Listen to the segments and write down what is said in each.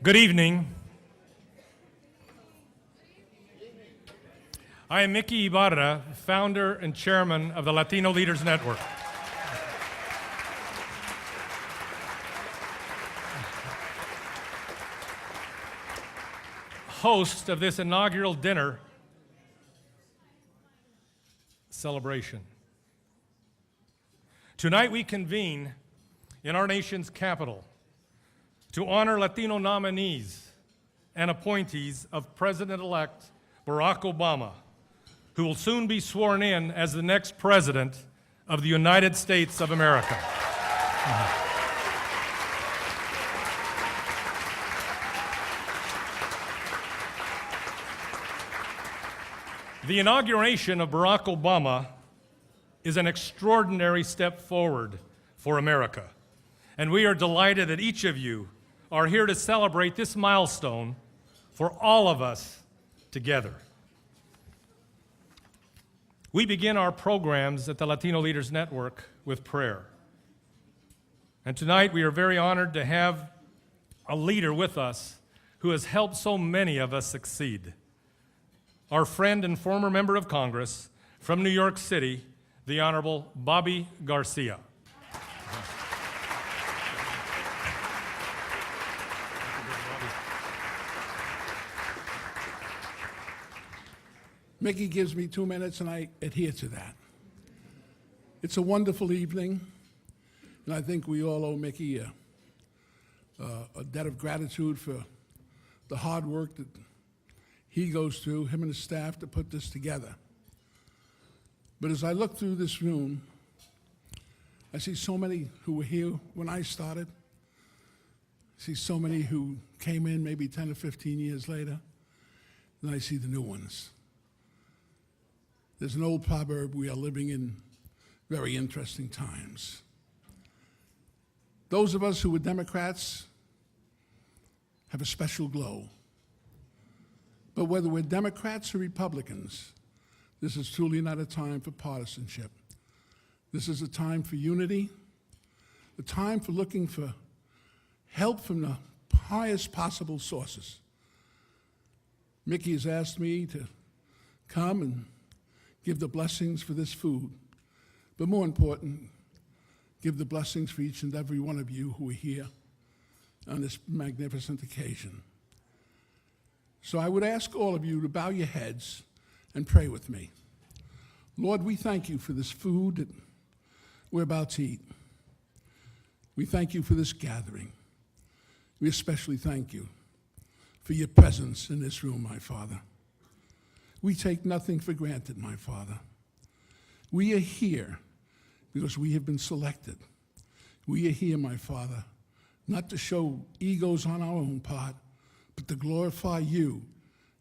Good evening. I am Mickey Ibarra, founder and chairman of the Latino Leaders Network. Host of this inaugural dinner celebration. Tonight we convene in our nation's capital to honor Latino nominees and appointees of President-elect Barack Obama, who will soon be sworn in as the next president of the United States of America. The inauguration of Barack Obama is an extraordinary step forward for America, and we are delighted that each of you are here to celebrate this milestone for all of us together. We begin our programs at the Latino Leaders Network with prayer. And tonight we are very honored to have a leader with us who has helped so many of us succeed. Our friend and former member of Congress from New York City, the Honorable Bobby Garcia. Mickey gives me 2 minutes, and I adhere to that. It's a wonderful evening, and I think we all owe Mickey a debt of gratitude for the hard work that he goes through, him and his staff, to put this together. But as I look through this room, I see so many who were here when I started. I see so many who came in maybe 10 or 15 years later, and I see the new ones. There's an old proverb: we are living in very interesting times. Those of us who are Democrats have a special glow. But whether we're Democrats or Republicans, this is truly not a time for partisanship. This is a time for unity, a time for looking for help from the highest possible sources. Mickey has asked me to come and give the blessings for this food, but more important, give the blessings for each and every one of you who are here on this magnificent occasion. So I would ask all of you to bow your heads and pray with me. Lord, we thank you for this food that we're about to eat. We thank you for this gathering. We especially thank you for your presence in this room, my Father. We take nothing for granted, my Father. We are here because we have been selected. We are here, my Father, not to show egos on our own part, but to glorify you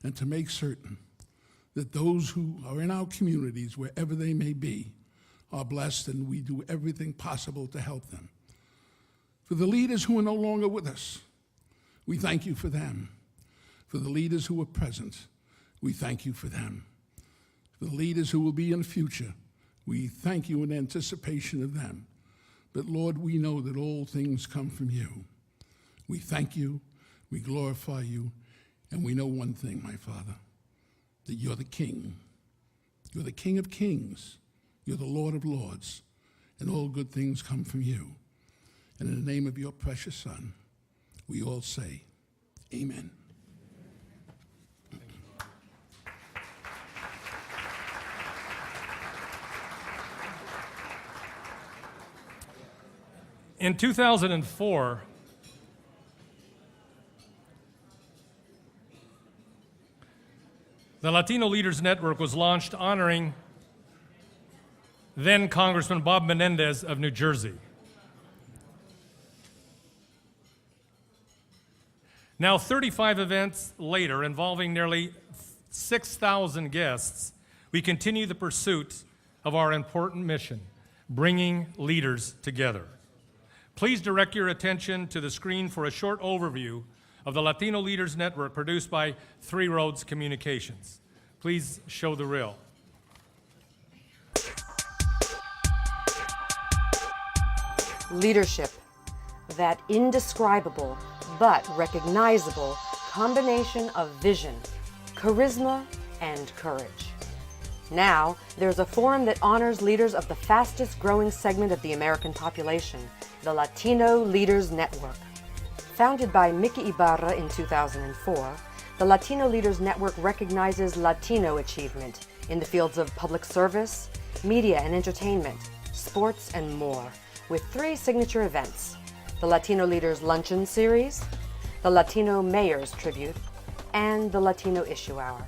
and to make certain that those who are in our communities, wherever they may be, are blessed, and we do everything possible to help them. For the leaders who are no longer with us, we thank you for them. For the leaders who are present, we thank you for them. For the leaders who will be in the future, we thank you in anticipation of them. But Lord, we know that all things come from you. We thank you, we glorify you, and we know one thing, my Father, that you're the King. You're the King of kings. You're the Lord of lords, and all good things come from you. And in the name of your precious Son, we all say, amen. In 2004, the Latino Leaders Network was launched honoring then Congressman Bob Menendez of New Jersey. Now, 35 events later, involving nearly 6,000 guests, we continue the pursuit of our important mission, bringing leaders together. Please direct your attention to the screen for a short overview of the Latino Leaders Network produced by Three Roads Communications. Please show the reel. Leadership, that indescribable but recognizable combination of vision, charisma, and courage. Now, there's a forum that honors leaders of the fastest growing segment of the American population, the Latino Leaders Network. Founded by Mickey Ibarra in 2004, the Latino Leaders Network recognizes Latino achievement in the fields of public service, media and entertainment, sports, and more, with 3 signature events: the Latino Leaders Luncheon Series, the Latino Mayors Tribute, and the Latino Issue Hour.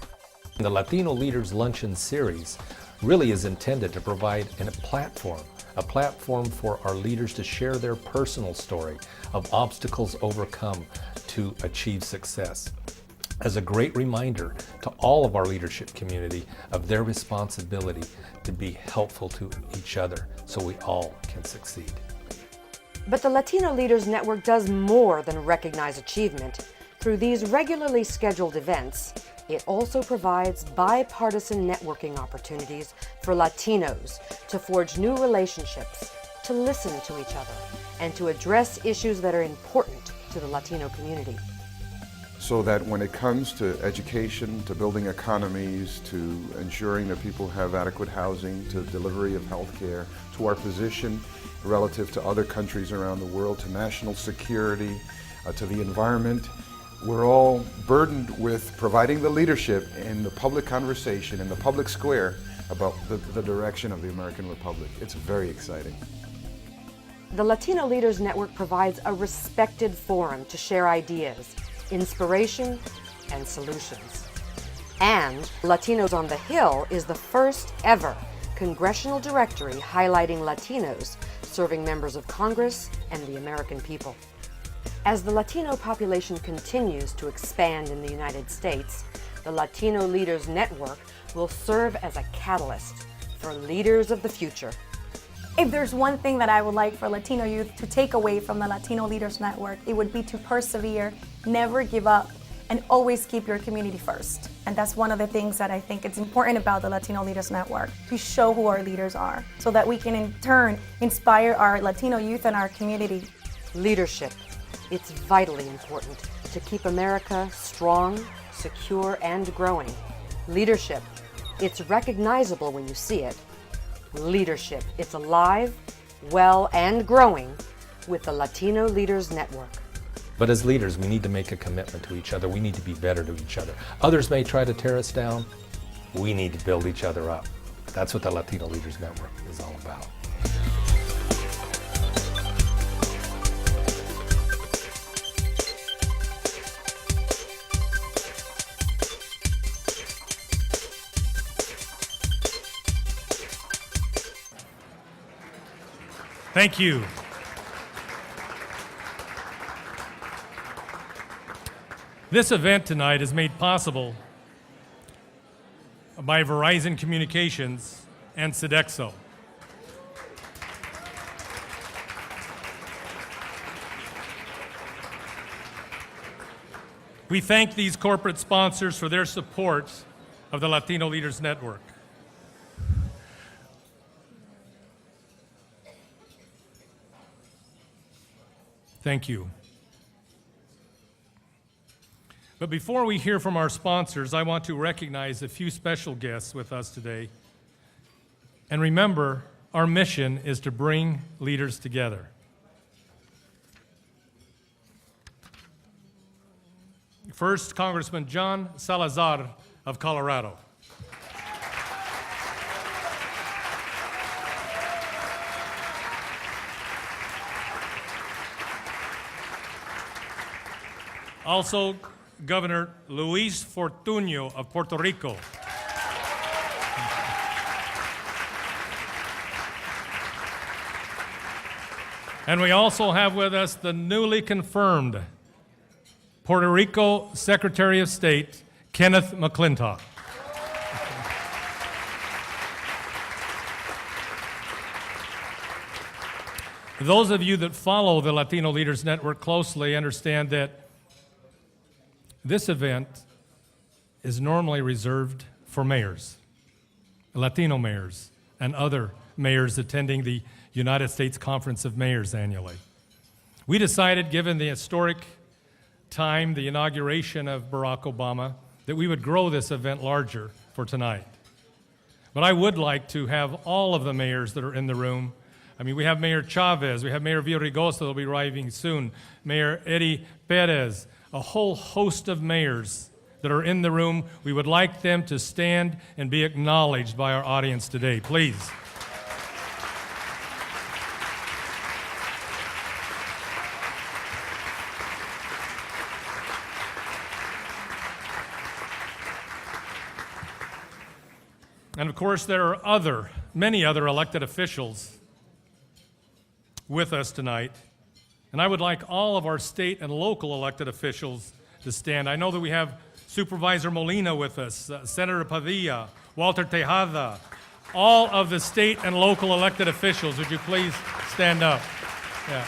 The Latino Leaders Luncheon Series really is intended to provide a platform for our leaders to share their personal story of obstacles overcome to achieve success, as a great reminder to all of our leadership community of their responsibility to be helpful to each other so we all can succeed. But the Latino Leaders Network does more than recognize achievement. Through these regularly scheduled events, it also provides bipartisan networking opportunities for Latinos to forge new relationships, to listen to each other, and to address issues that are important to the Latino community. So that when it comes to education, to building economies, to ensuring that people have adequate housing, to delivery of health care, to our position relative to other countries around the world, to national security, to the environment, we're all burdened with providing the leadership in the public conversation, in the public square, about the direction of the American Republic. It's very exciting. The Latino Leaders Network provides a respected forum to share ideas, inspiration, and solutions. And Latinos on the Hill is the first ever congressional directory highlighting Latinos serving members of Congress and the American people. As the Latino population continues to expand in the United States, the Latino Leaders Network will serve as a catalyst for leaders of the future. If there's one thing that I would like for Latino youth to take away from the Latino Leaders Network, it would be to persevere, never give up, and always keep your community first. And that's one of the things that I think is important about the Latino Leaders Network, to show who our leaders are, so that we can in turn inspire our Latino youth and our community. Leadership. It's vitally important to keep America strong, secure, and growing. Leadership. It's recognizable when you see it. Leadership. It's alive, well, and growing with the Latino Leaders Network. But as leaders, we need to make a commitment to each other. We need to be better to each other. Others may try to tear us down. We need to build each other up. That's what the Latino Leaders Network is all about. Thank you. This event tonight is made possible by Verizon Communications and Sodexo. We thank these corporate sponsors for their support of the Latino Leaders Network. Thank you. But before we hear from our sponsors, I want to recognize a few special guests with us today. And remember, our mission is to bring leaders together. First, Congressman Ken Salazar of Colorado. Also, Governor Luis Fortuño of Puerto Rico. And we also have with us the newly confirmed Puerto Rico Secretary of State, Kenneth McClintock. Those of you that follow the Latino Leaders Network closely understand that this event is normally reserved for mayors, Latino mayors, and other mayors attending the United States Conference of Mayors annually. We decided, given the historic time, the inauguration of Barack Obama, that we would grow this event larger for tonight. But I would like to have all of the mayors that are in the room. I mean, we have Mayor Chávez, we have Mayor Villaraigosa that will be arriving soon, Mayor Eddie Perez, a whole host of mayors that are in the room. We would like them to stand and be acknowledged by our audience today, please. And of course, there are many other elected officials with us tonight. And I would like all of our state and local elected officials to stand. I know that we have Supervisor Molina with us, Senator Padilla, Walter Tejada, all of the state and local elected officials. Would you please stand up? Yeah.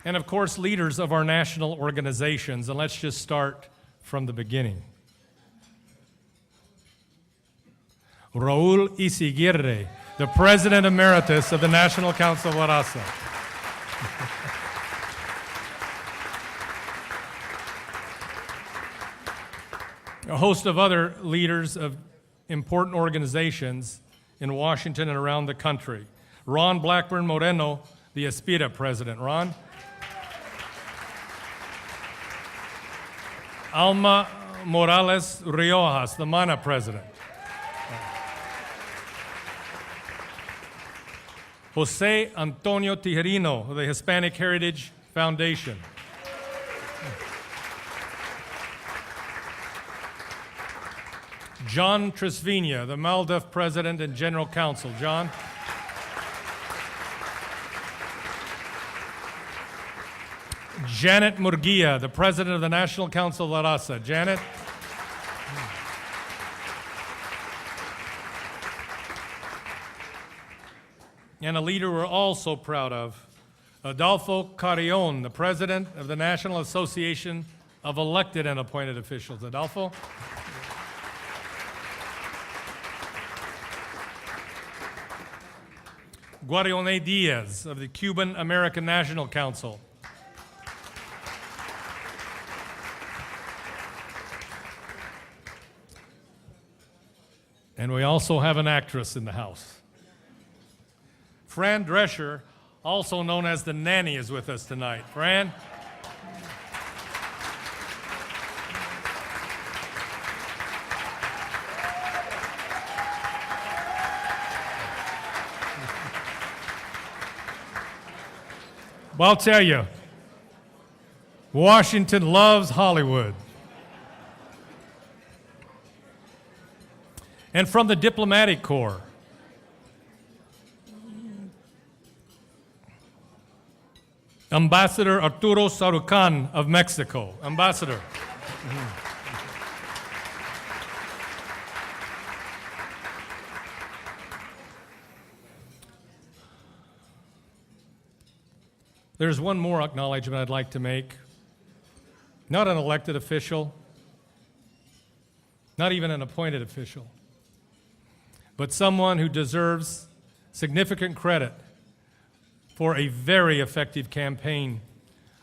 And of course, leaders of our national organizations. And let's just start from the beginning. Raul Izaguirre, the President Emeritus of the National Council of La Raza. A host of other leaders of important organizations in Washington and around the country. Ron Blackburn Moreno, the Aspira President. Ron? Alma Morales Riojas, the MANA President. Jose Antonio Tijerino of the Hispanic Heritage Foundation. John Tresvina, the Maldiv President and General Counsel. John. Janet Murguia, the President of the National Council of La Raza. Janet. And a leader we're all so proud of, Adolfo Carrion, the President of the National Association of Elected and Appointed Officials. Adolfo. Guarione Diaz of the Cuban American National Council. And we also have an actress in the house. Fran Drescher, also known as the Nanny, is with us tonight. Fran? Well, I'll tell you, Washington loves Hollywood. And from the diplomatic corps, Ambassador Arturo Sarucán of Mexico. Ambassador. There's one more acknowledgement I'd like to make. Not an elected official, not even an appointed official, but someone who deserves significant credit for a very effective campaign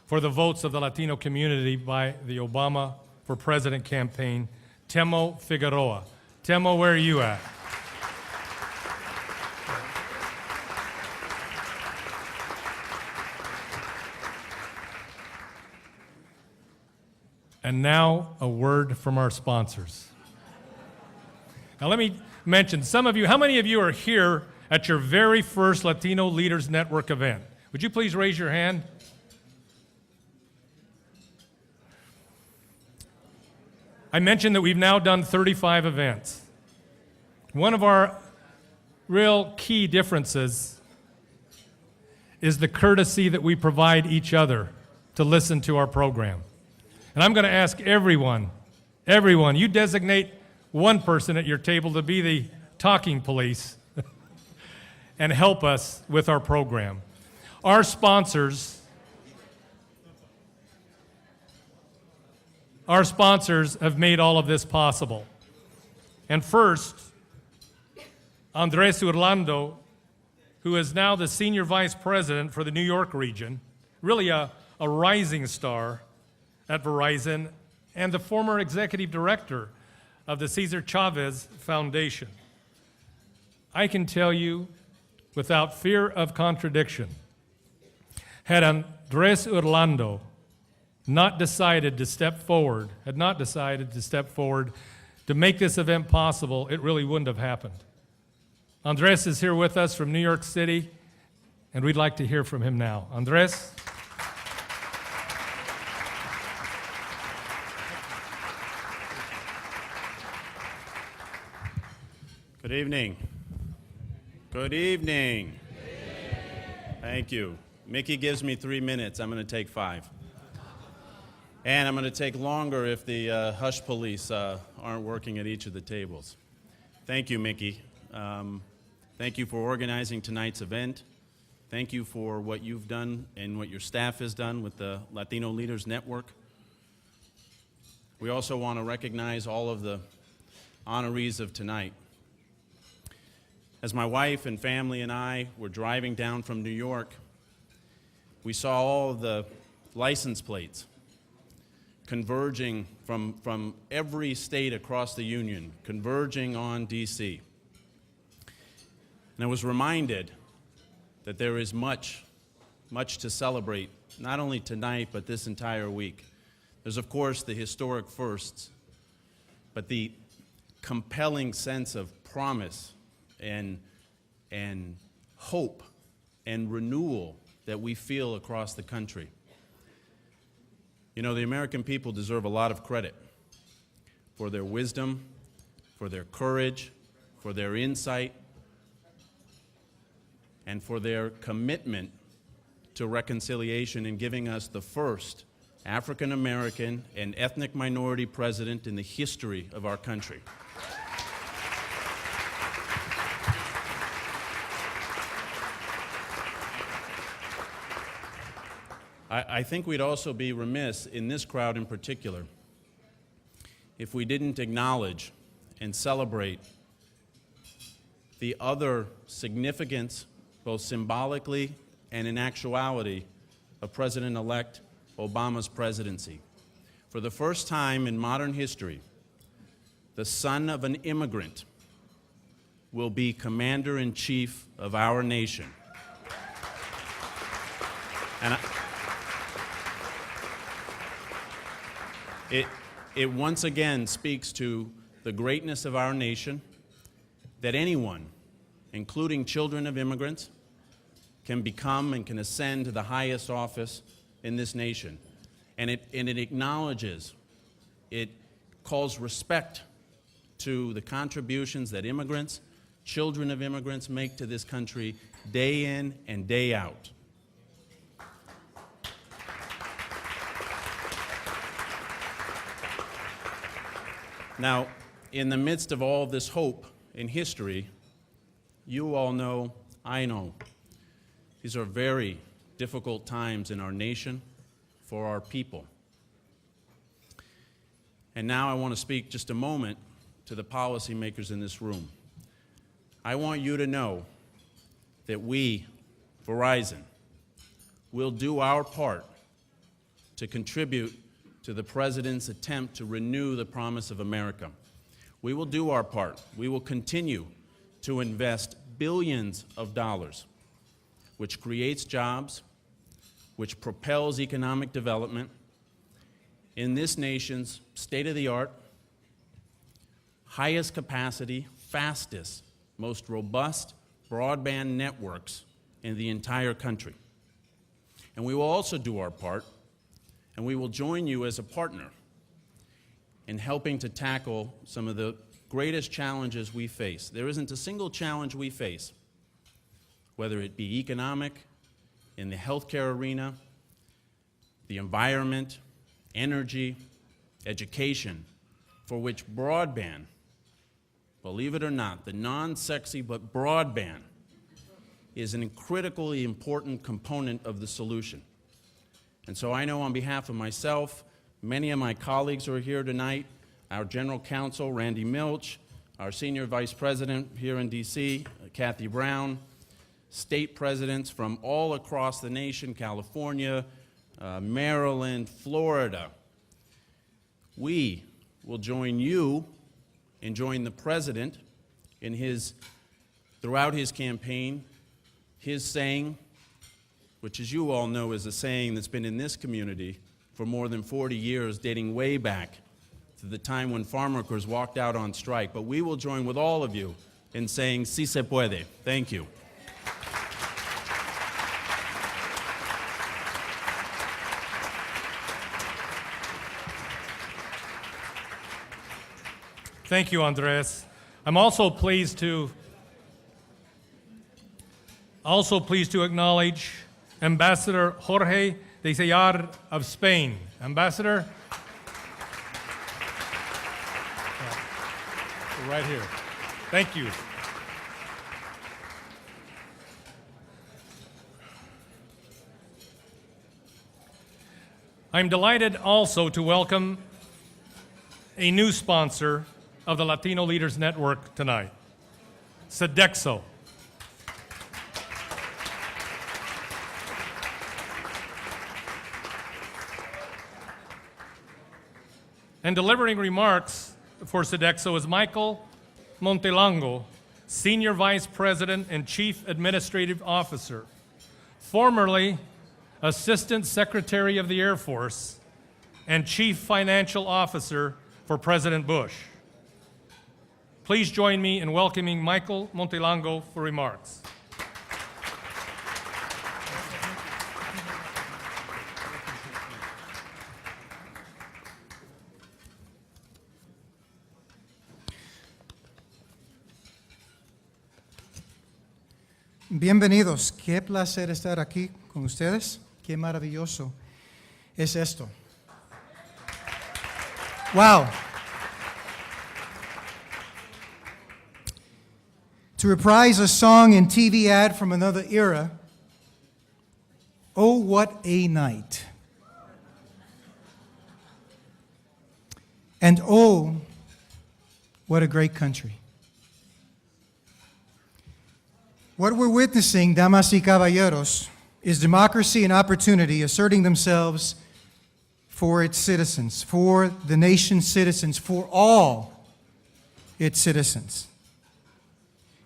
for the votes of the Latino community by the Obama for President campaign, Temo Figueroa. Temo, where are you at? And now, a word from our sponsors. Now let me mention, how many of you are here at your very first Latino Leaders Network event? Would you please raise your hand? I mentioned that we've now done 35 events. One of our real key differences is the courtesy that we provide each other to listen to our program. And I'm going to ask everyone, you designate one person at your table to be the talking police and help us with our program. Our sponsors have made all of this possible. And first, Andres Orlando, who is now the Senior Vice President for the New York region, really a rising star at Verizon, and the former Executive Director of the Cesar Chavez Foundation. I can tell you, without fear of contradiction, had Andres Orlando not decided to step forward to make this event possible, it really wouldn't have happened. Andres is here with us from New York City, and we'd like to hear from him now. Andres? Good evening. Good evening. Thank you. Mickey gives me 3 minutes. I'm going to take 5. And I'm going to take longer if the hush police aren't working at each of the tables. Thank you, Mickey. Thank you for organizing tonight's event. Thank you for what you've done and what your staff has done with the Latino Leaders Network. We also want to recognize all of the honorees of tonight. As my wife and family and I were driving down from New York, we saw all of the license plates converging from every state across the union, converging on D.C. And I was reminded that there is much to celebrate, not only tonight, but this entire week. There's, of course, the historic firsts, but the compelling sense of promise and hope and renewal that we feel across the country. You know, the American people deserve a lot of credit for their wisdom, for their courage, for their insight, and for their commitment to reconciliation in giving us the first African American and ethnic minority president in the history of our country. I think we'd also be remiss, in this crowd in particular, if we didn't acknowledge and celebrate the other significance, both symbolically and in actuality, of President-elect Obama's presidency. For the first time in modern history, the son of an immigrant will be commander-in-chief of our nation. And it once again speaks to the greatness of our nation, that anyone, including children of immigrants, can become and can ascend to the highest office in this nation. And it acknowledges, it calls respect to the contributions that immigrants, children of immigrants, make to this country day in and day out. Now, in the midst of all this hope in history, you all know, I know, these are very difficult times in our nation for our people. And now I want to speak just a moment to the policymakers in this room. I want you to know that we, Verizon, will do our part to contribute to the President's attempt to renew the promise of America. We will do our part. We will continue to invest billions of dollars, which creates jobs, which propels economic development in this nation's state-of-the-art, highest capacity, fastest, most robust broadband networks in the entire country. And we will also do our part, and we will join you as a partner in helping to tackle some of the greatest challenges we face. There isn't a single challenge we face, whether it be economic, in the healthcare arena, the environment, energy, education, for which broadband, believe it or not, the non-sexy but broadband is a critically important component of the solution. And so I know on behalf of myself, many of my colleagues who are here tonight, our General Counsel, Randy Milch, our Senior Vice President here in D.C., Kathy Brown, state presidents from all across the nation, California, Maryland, Florida. We will join you and join the president in throughout his campaign, his saying, which as you all know is a saying that's been in this community for more than 40 years, dating way back to the time when farm workers walked out on strike. But we will join with all of you in saying, "Sí se puede." Thank you. Thank you, Andres. I'm also pleased to acknowledge Ambassador Jorge de Sellar of Spain. Ambassador? Right here. Thank you. I'm delighted also to welcome a new sponsor of the Latino Leaders Network tonight, Sodexo. And delivering remarks for Sodexo is Michael Montelongo, Senior Vice President and Chief Administrative Officer, formerly Assistant Secretary of the Air Force and Chief Financial Officer for President Bush. Please join me in welcoming Michael Montelongo for remarks. Bienvenidos, qué placer estar aquí con ustedes, qué maravilloso es esto. Wow. To reprise a song and TV ad from another era, oh, what a night. And oh, what a great country. What we're witnessing, damas y caballeros, is democracy and opportunity asserting themselves for its citizens, for the nation's citizens, for all its citizens.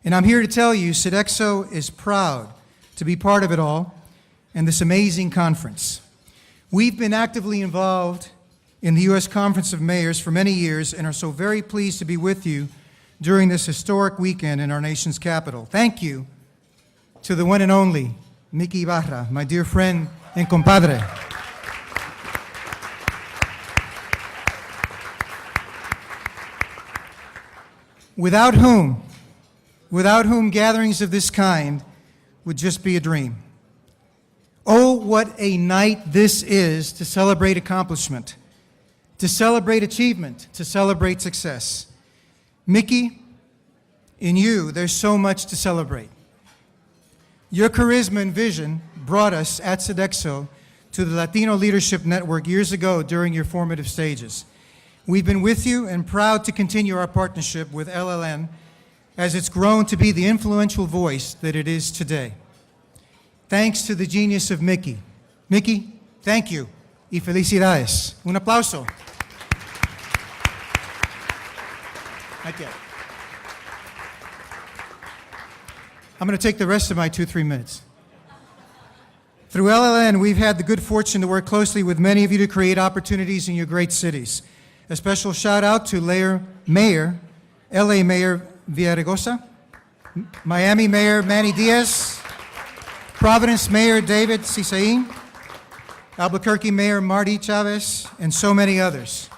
And I'm here to tell you, Sodexo is proud to be part of it all and this amazing conference. We've been actively involved in the U.S. Conference of Mayors for many years and are so very pleased to be with you during this historic weekend in our nation's capital. Thank you to the one and only Mickey Ibarra, my dear friend and compadre. Without whom gatherings of this kind would just be a dream. Oh, what a night this is to celebrate accomplishment, to celebrate achievement, to celebrate success. Mickey, in you, there's so much to celebrate. Your charisma and vision brought us at Sodexo to the Latino Leadership Network years ago during your formative stages. We've been with you and proud to continue our partnership with LLN as it's grown to be the influential voice that it is today. Thanks to the genius of Mickey. Mickey, thank you y felicidades. Un aplauso. Not yet. I'm going to take the rest of my 2-3 minutes. Through LLN, we've had the good fortune to work closely with many of you to create opportunities in your great cities. A special shout out to LA Mayor Villaraigosa, Miami Mayor Manny Diaz, Providence Mayor David Cisain, Albuquerque Mayor Marty Chávez, and so many others.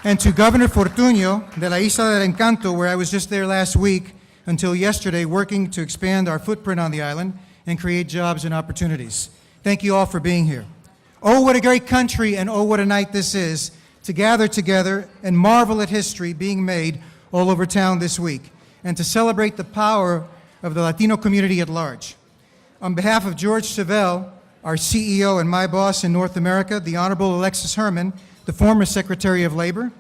And to Governor Fortuño de la Isla del Encanto, where I was just there last week until yesterday, working to expand our footprint on the island and create jobs and opportunities. Thank you all for being here. Oh, what a great country, and oh, what a night this is to gather together and marvel at history being made all over town this week, and to celebrate the power of the Latino community at large. On behalf of George Savelle, our CEO and my boss in North America, the Honorable Alexis Herman, the former Secretary of Labor,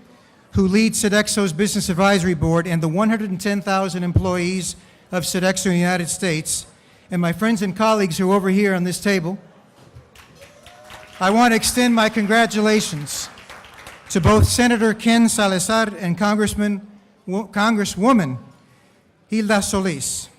who leads Sodexo's Business Advisory Board, and the 110,000 employees of Sodexo in the United States, and my friends and colleagues who are over here on this table, I want to extend my congratulations to both Senator Ken Salazar and Congresswoman Hilda Solis.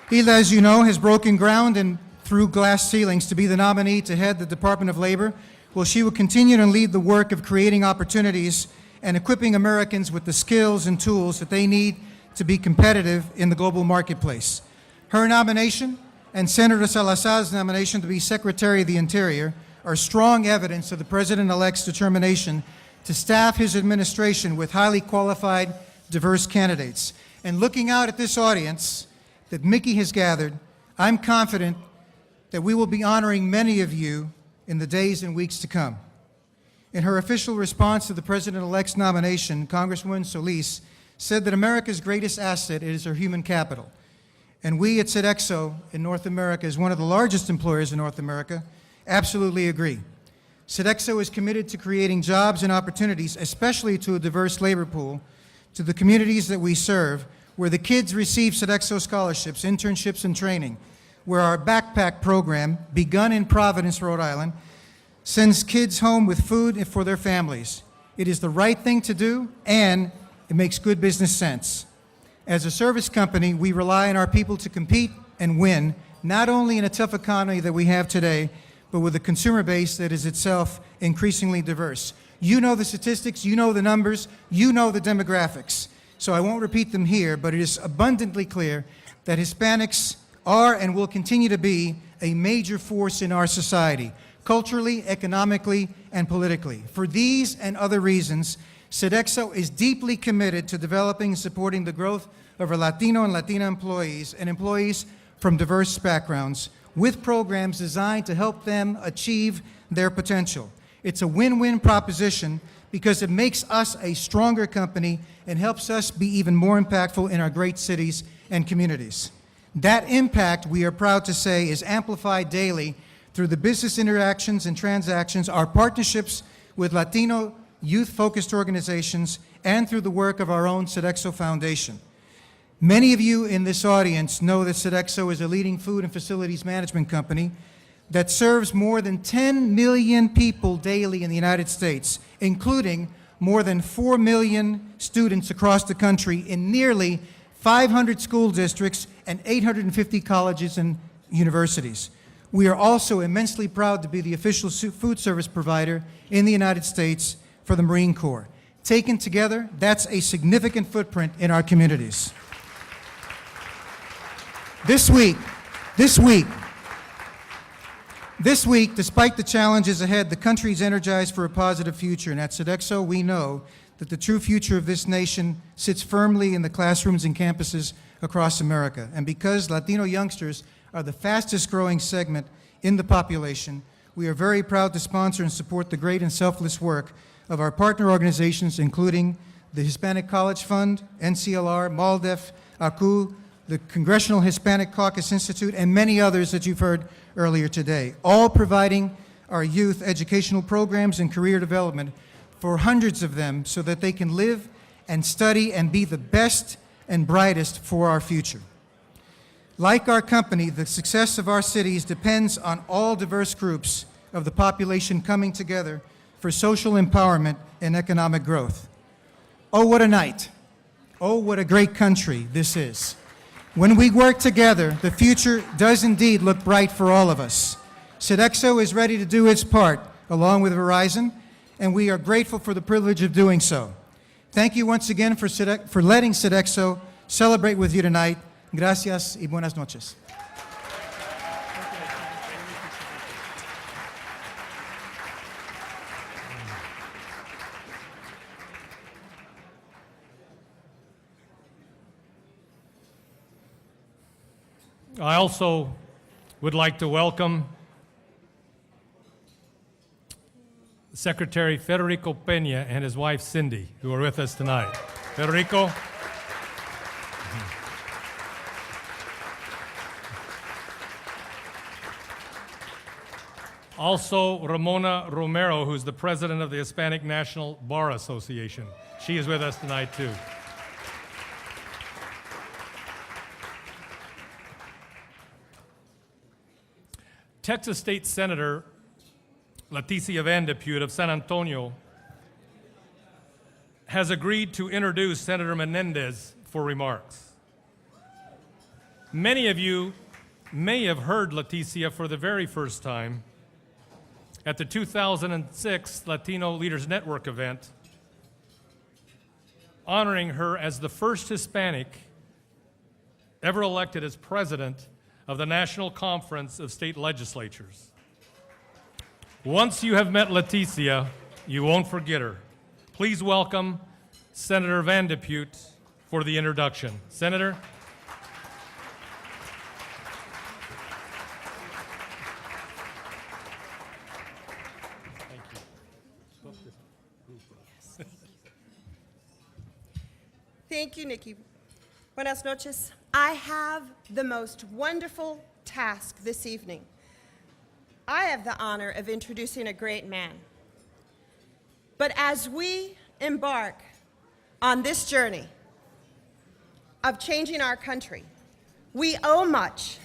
Hilda, as you know, has broken ground and through glass ceilings to be the nominee to head the Department of Labor. Well, she will continue to lead the work of creating opportunities and equipping Americans with the skills and tools that they need to be competitive in the global marketplace. Her nomination and Senator Salazar's nomination to be Secretary of the Interior are strong evidence of the President-elect's determination to staff his administration with highly qualified, diverse candidates. And looking out at this audience that Mickey has gathered, I'm confident that we will be honoring many of you in the days and weeks to come. In her official response to the President-elect's nomination, Congresswoman Solis said that America's greatest asset is her human capital. And we at Sodexo in North America, as one of the largest employers in North America, absolutely agree. Sodexo is committed to creating jobs and opportunities, especially to a diverse labor pool, to the communities that we serve, where the kids receive Sodexo scholarships, internships, and training, where our backpack program, begun in Providence, Rhode Island, sends kids home with food for their families. It is the right thing to do, and it makes good business sense. As a service company, we rely on our people to compete and win, not only in a tough economy that we have today, but with a consumer base that is itself increasingly diverse. You know the statistics, you know the numbers, you know the demographics. So I won't repeat them here, but it is abundantly clear that Hispanics are and will continue to be a major force in our society, culturally, economically, and politically. For these and other reasons, Sodexo is deeply committed to developing and supporting the growth of our Latino and Latina employees and employees from diverse backgrounds with programs designed to help them achieve their potential. It's a win-win proposition because it makes us a stronger company and helps us be even more impactful in our great cities and communities. That impact, we are proud to say, is amplified daily through the business interactions and transactions, our partnerships with Latino youth-focused organizations, and through the work of our own Sodexo Foundation. Many of you in this audience know that Sodexo is a leading food and facilities management company that serves more than 10 million people daily in the United States, including more than 4 million students across the country in nearly 500 school districts and 850 colleges and universities. We are also immensely proud to be the official food service provider in the United States for the Marine Corps. Taken together, that's a significant footprint in our communities. This week, despite the challenges ahead, the country is energized for a positive future, and at Sodexo, we know that the true future of this nation sits firmly in the classrooms and campuses across America. And because Latino youngsters are the fastest growing segment in the population, we are very proud to sponsor and support the great and selfless work of our partner organizations, including the Hispanic College Fund, NCLR, MALDEF, ACU, the Congressional Hispanic Caucus Institute, and many others that you've heard earlier today, all providing our youth educational programs and career development for hundreds of them so that they can live and study and be the best and brightest for our future. Like our company, the success of our cities depends on all diverse groups of the population coming together for social empowerment and economic growth. Oh, what a night. Oh, what a great country this is. When we work together, the future does indeed look bright for all of us. Sodexo is ready to do its part, along with Verizon, and we are grateful for the privilege of doing so. Thank you once again for letting Sodexo celebrate with you tonight. Gracias y buenas noches. I also would like to welcome Secretary Federico Peña and his wife Cindy, who are with us tonight. Federico. Also, Ramona Romero, who's the president of the Hispanic National Bar Association. She is with us tonight, too. Texas State Senator Leticia Van de Putte of San Antonio has agreed to introduce Senator Menendez for remarks. Many of you may have heard Leticia for the very first time at the 2006 Latino Leaders Network event, honoring her as the first Hispanic ever elected as president of the National Conference of State Legislatures. Once you have met Leticia, you won't forget her. Please welcome Senator Van de Putte for the introduction. Senator. Thank you, Nikki. Buenas noches. I have the most wonderful task this evening. I have the honor of introducing a great man. But as we embark on this journey of changing our country, we owe much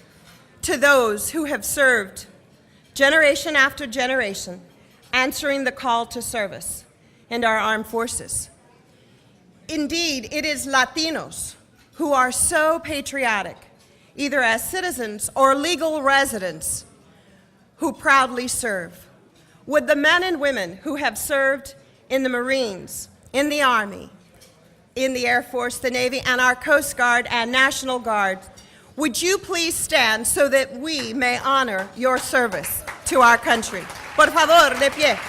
to those who have served generation after generation, answering the call to service in our armed forces. Indeed, it is Latinos who are so patriotic, either as citizens or legal residents, who proudly serve. With the men and women who have served in the Marines, in the Army, in the Air Force, the Navy, and our Coast Guard and National Guard, would you please stand so that we may honor your service to our country? Por favor, de pie.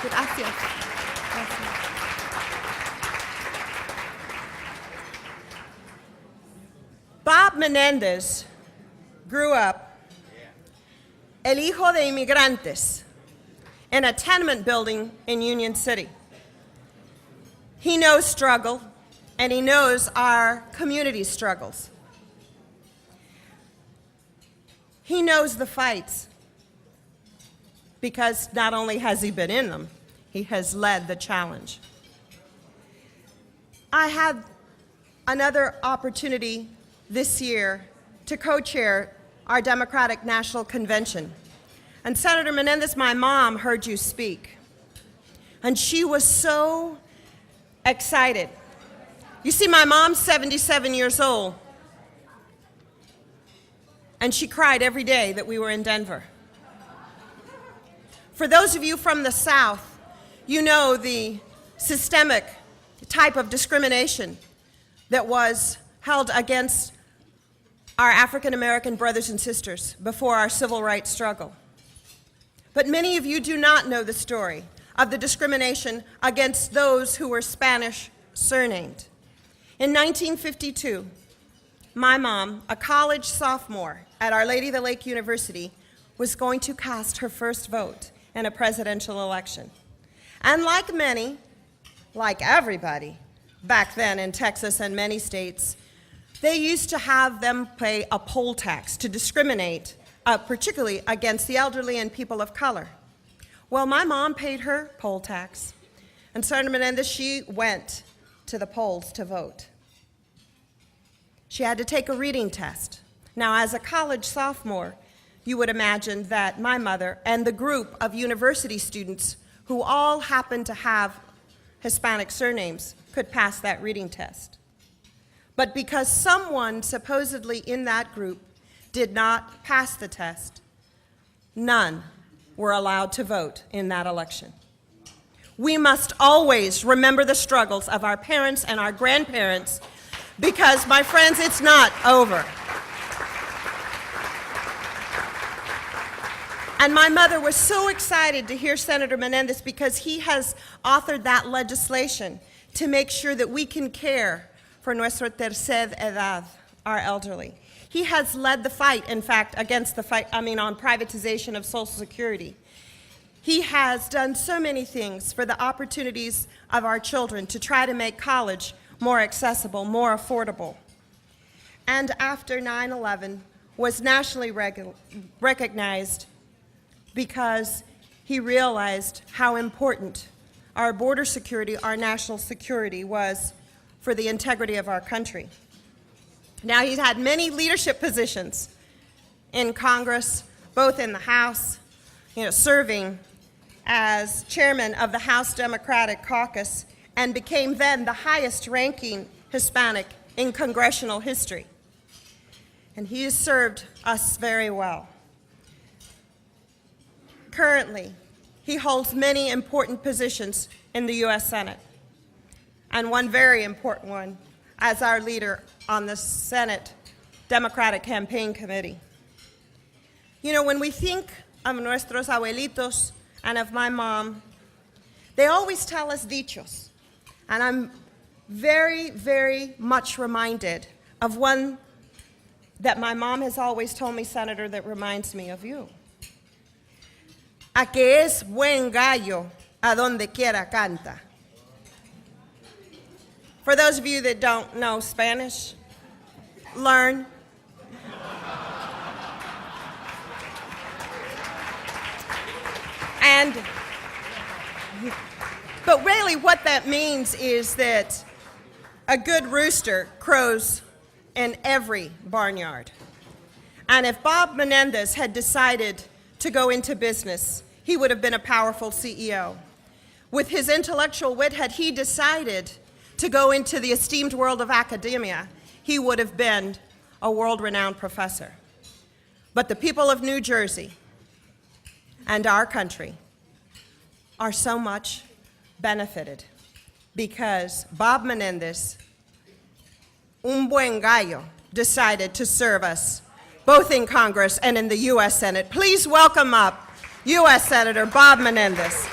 Gracias. Bob Menendez grew up el hijo de inmigrantes in a tenement building in Union City. He knows struggle, and he knows our community struggles. He knows the fights, because not only has he been in them, he has led the challenge. I had another opportunity this year to co-chair our Democratic National Convention. And Senator Menendez, my mom, heard you speak. And she was so excited. You see, my mom's 77 years old. And she cried every day that we were in Denver. For those of you from the South, you know the systemic type of discrimination that was held against our African American brothers and sisters before our civil rights struggle. But many of you do not know the story of the discrimination against those who were Spanish surnamed. In 1952, my mom, a college sophomore at Our Lady of the Lake University, was going to cast her first vote in a presidential election. And like many, like everybody, back then in Texas and many states, they used to have them pay a poll tax to discriminate, particularly against the elderly and people of color. Well, my mom paid her poll tax, and Senator Menendez, she went to the polls to vote. She had to take a reading test. Now, as a college sophomore, you would imagine that my mother and the group of university students who all happened to have Hispanic surnames could pass that reading test. But because someone supposedly in that group did not pass the test, none were allowed to vote in that election. We must always remember the struggles of our parents and our grandparents because, my friends, it's not over. And my mother was so excited to hear Senator Menendez because he has authored that legislation to make sure that we can care for nuestra tercera edad, our elderly. He has led the fight, in fact, on privatization of Social Security. He has done so many things for the opportunities of our children to try to make college more accessible, more affordable. And after 9/11, was nationally recognized because he realized how important our border security, our national security was for the integrity of our country. Now, he's had many leadership positions in Congress, both in the House, serving as chairman of the House Democratic Caucus, and became then the highest-ranking Hispanic in congressional history. And he has served us very well. Currently, he holds many important positions in the U.S. Senate, and one very important one as our leader on the Senate Democratic Campaign Committee. When we think of nuestros abuelitos and of my mom, they always tell us dichos. And I'm very, very much reminded of one that my mom has always told me, Senator, that reminds me of you. A que es buen gallo, a donde quiera canta. For those of you that don't know Spanish, learn. But really what that means is that a good rooster crows in every barnyard. And if Bob Menendez had decided to go into business, he would have been a powerful CEO. With his intellectual wit, had he decided to go into the esteemed world of academia, he would have been a world-renowned professor. But the people of New Jersey and our country are so much benefited because Bob Menendez, un buen gallo, decided to serve us both in Congress and in the U.S. Senate. Please welcome up U.S. Senator Bob Menendez.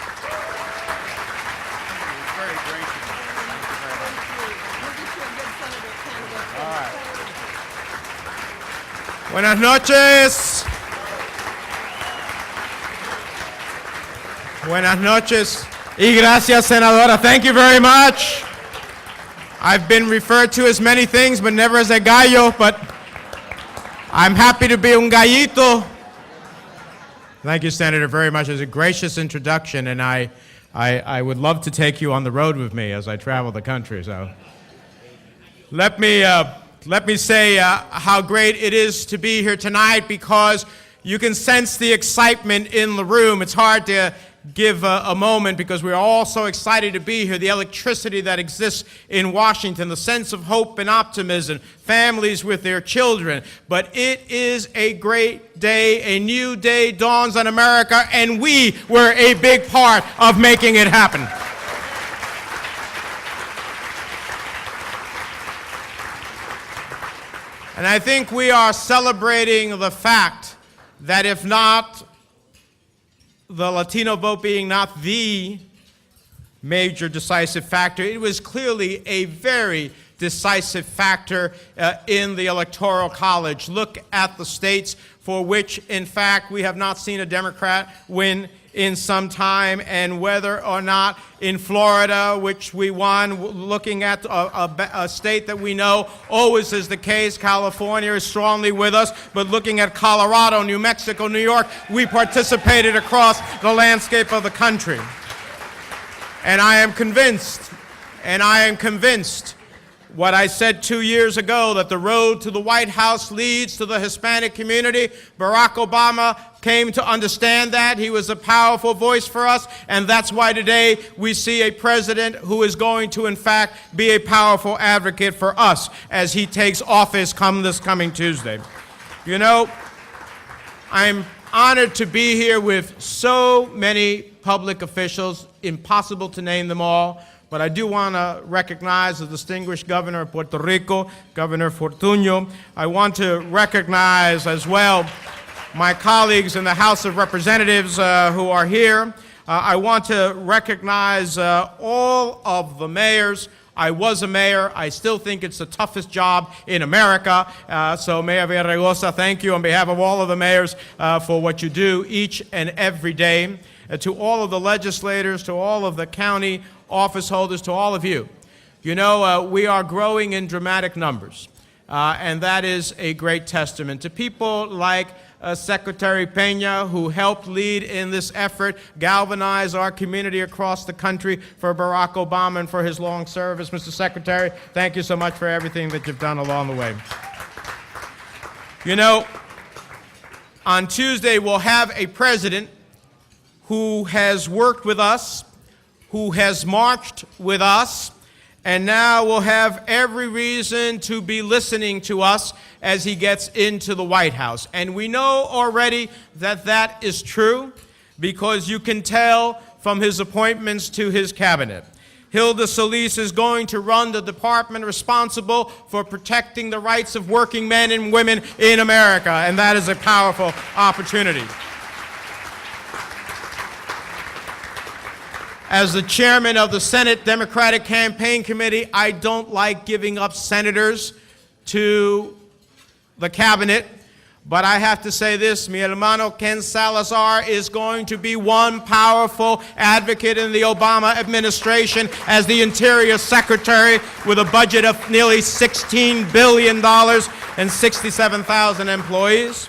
Buenas noches. Buenas noches. Y gracias, Senadora. Thank you very much. I've been referred to as many things, but never as a gallo, but I'm happy to be un gallito. Thank you, Senator, very much. It was a gracious introduction, and I would love to take you on the road with me as I travel the country. So let me say how great it is to be here tonight, because you can sense the excitement in the room. It's hard to give a moment because we're all so excited to be here. The electricity that exists in Washington, the sense of hope and optimism, families with their children. But it is a great day. A new day dawns on America, and we were a big part of making it happen. And I think we are celebrating the fact that if not the Latino vote being not the major decisive factor, it was clearly a very decisive factor in the Electoral College. Look at the states for which, in fact, we have not seen a Democrat win in some time, and whether or not in Florida, which we won, looking at a state that we know always is the case. California is strongly with us, but looking at Colorado, New Mexico, New York, we participated across the landscape of the country. And I am convinced what I said 2 years ago, that the road to the White House leads to the Hispanic community. Barack Obama came to understand that. He was a powerful voice for us, and that's why today we see a president who is going to, in fact, be a powerful advocate for us as he takes office this coming Tuesday. You know, I'm honored to be here with so many public officials, impossible to name them all. But I do want to recognize the distinguished governor of Puerto Rico, Governor Fortuño. I want to recognize as well my colleagues in the House of Representatives who are here. I want to recognize all of the mayors. I was a mayor. I still think it's the toughest job in America. So Mayor Villaraigosa, thank you on behalf of all of the mayors for what you do each and every day. to all of the legislators, to all of the county office holders, to all of you. You know, we are growing in dramatic numbers, and that is a great testament to people like Secretary Peña, who helped lead in this effort, galvanize our community across the country for Barack Obama and for his long service. Mr. Secretary, thank you so much for everything that you've done along the way. You know, on Tuesday we'll have a president who has worked with us, who has marched with us, and now will have every reason to be listening to us as he gets into the White House. And we know already that that is true because you can tell from his appointments to his cabinet. Hilda Solis is going to run the department responsible for protecting the rights of working men and women in America, and that is a powerful opportunity. As the chairman of the Senate Democratic Campaign Committee, I don't like giving up senators to the cabinet, but I have to say this, mi hermano Ken Salazar is going to be one powerful advocate in the Obama administration as the Interior Secretary with a budget of nearly $16 billion and 67,000 employees.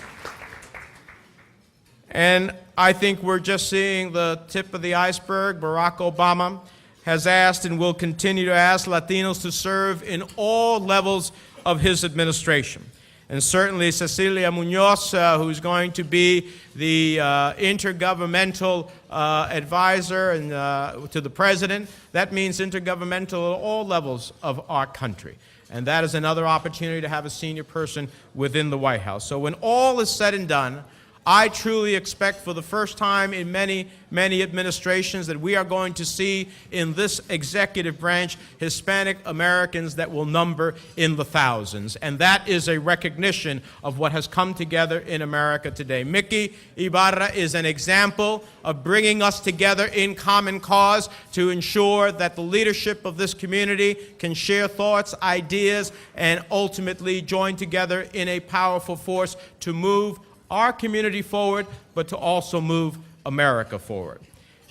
And I think we're just seeing the tip of the iceberg. Barack Obama has asked and will continue to ask Latinos to serve in all levels of his administration. And certainly Cecilia Muñoz, who's going to be the intergovernmental advisor and, to the president, that means intergovernmental at all levels of our country. And that is another opportunity to have a senior person within the White House. So when all is said and done, I truly expect for the first time in many, many administrations that we are going to see in this executive branch Hispanic Americans that will number in the thousands. And that is a recognition of what has come together in America today. Mickey Ibarra is an example of bringing us together in common cause to ensure that the leadership of this community can share thoughts, ideas, and ultimately join together in a powerful force to move our community forward, but to also move America forward.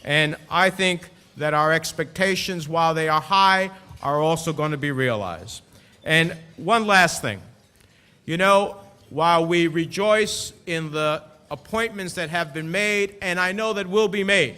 And I think that our expectations, while they are high, are also going to be realized. And one last thing. You know, while we rejoice in the appointments that have been made, and I know that will be made